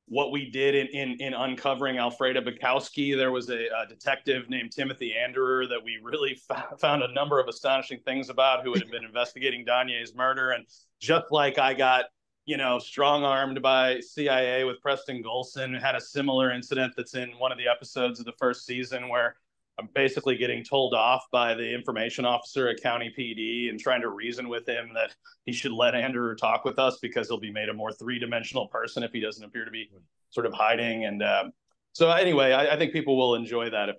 Speaker 8: what we did in uncovering Alfreda Bukowski. There was a detective named Timothy Anderer that we really found a number of astonishing things about, who had been investigating Danye's murder. And just like I got, strong-armed by CIA with Preston Golson, who had a similar incident that's in one of the episodes of the first season, where I'm basically getting told off by the information officer at County PD and trying to reason with him that he should let Anderer talk with us because he'll be made a more three-dimensional person if he doesn't appear to be sort of hiding. And so anyway, I think people will enjoy that if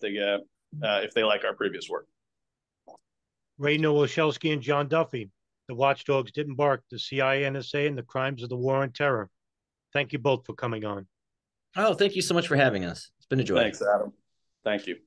Speaker 8: they like our previous work.
Speaker 7: Ray Nowosielski and John Duffy, the Watchdogs Didn't Bark, the CIA, NSA, and the Crimes of the War on Terror. Thank you both for coming on.
Speaker 9: Oh, thank you so much for having us. It's been a joy.
Speaker 8: Thanks, Adam. Thank you.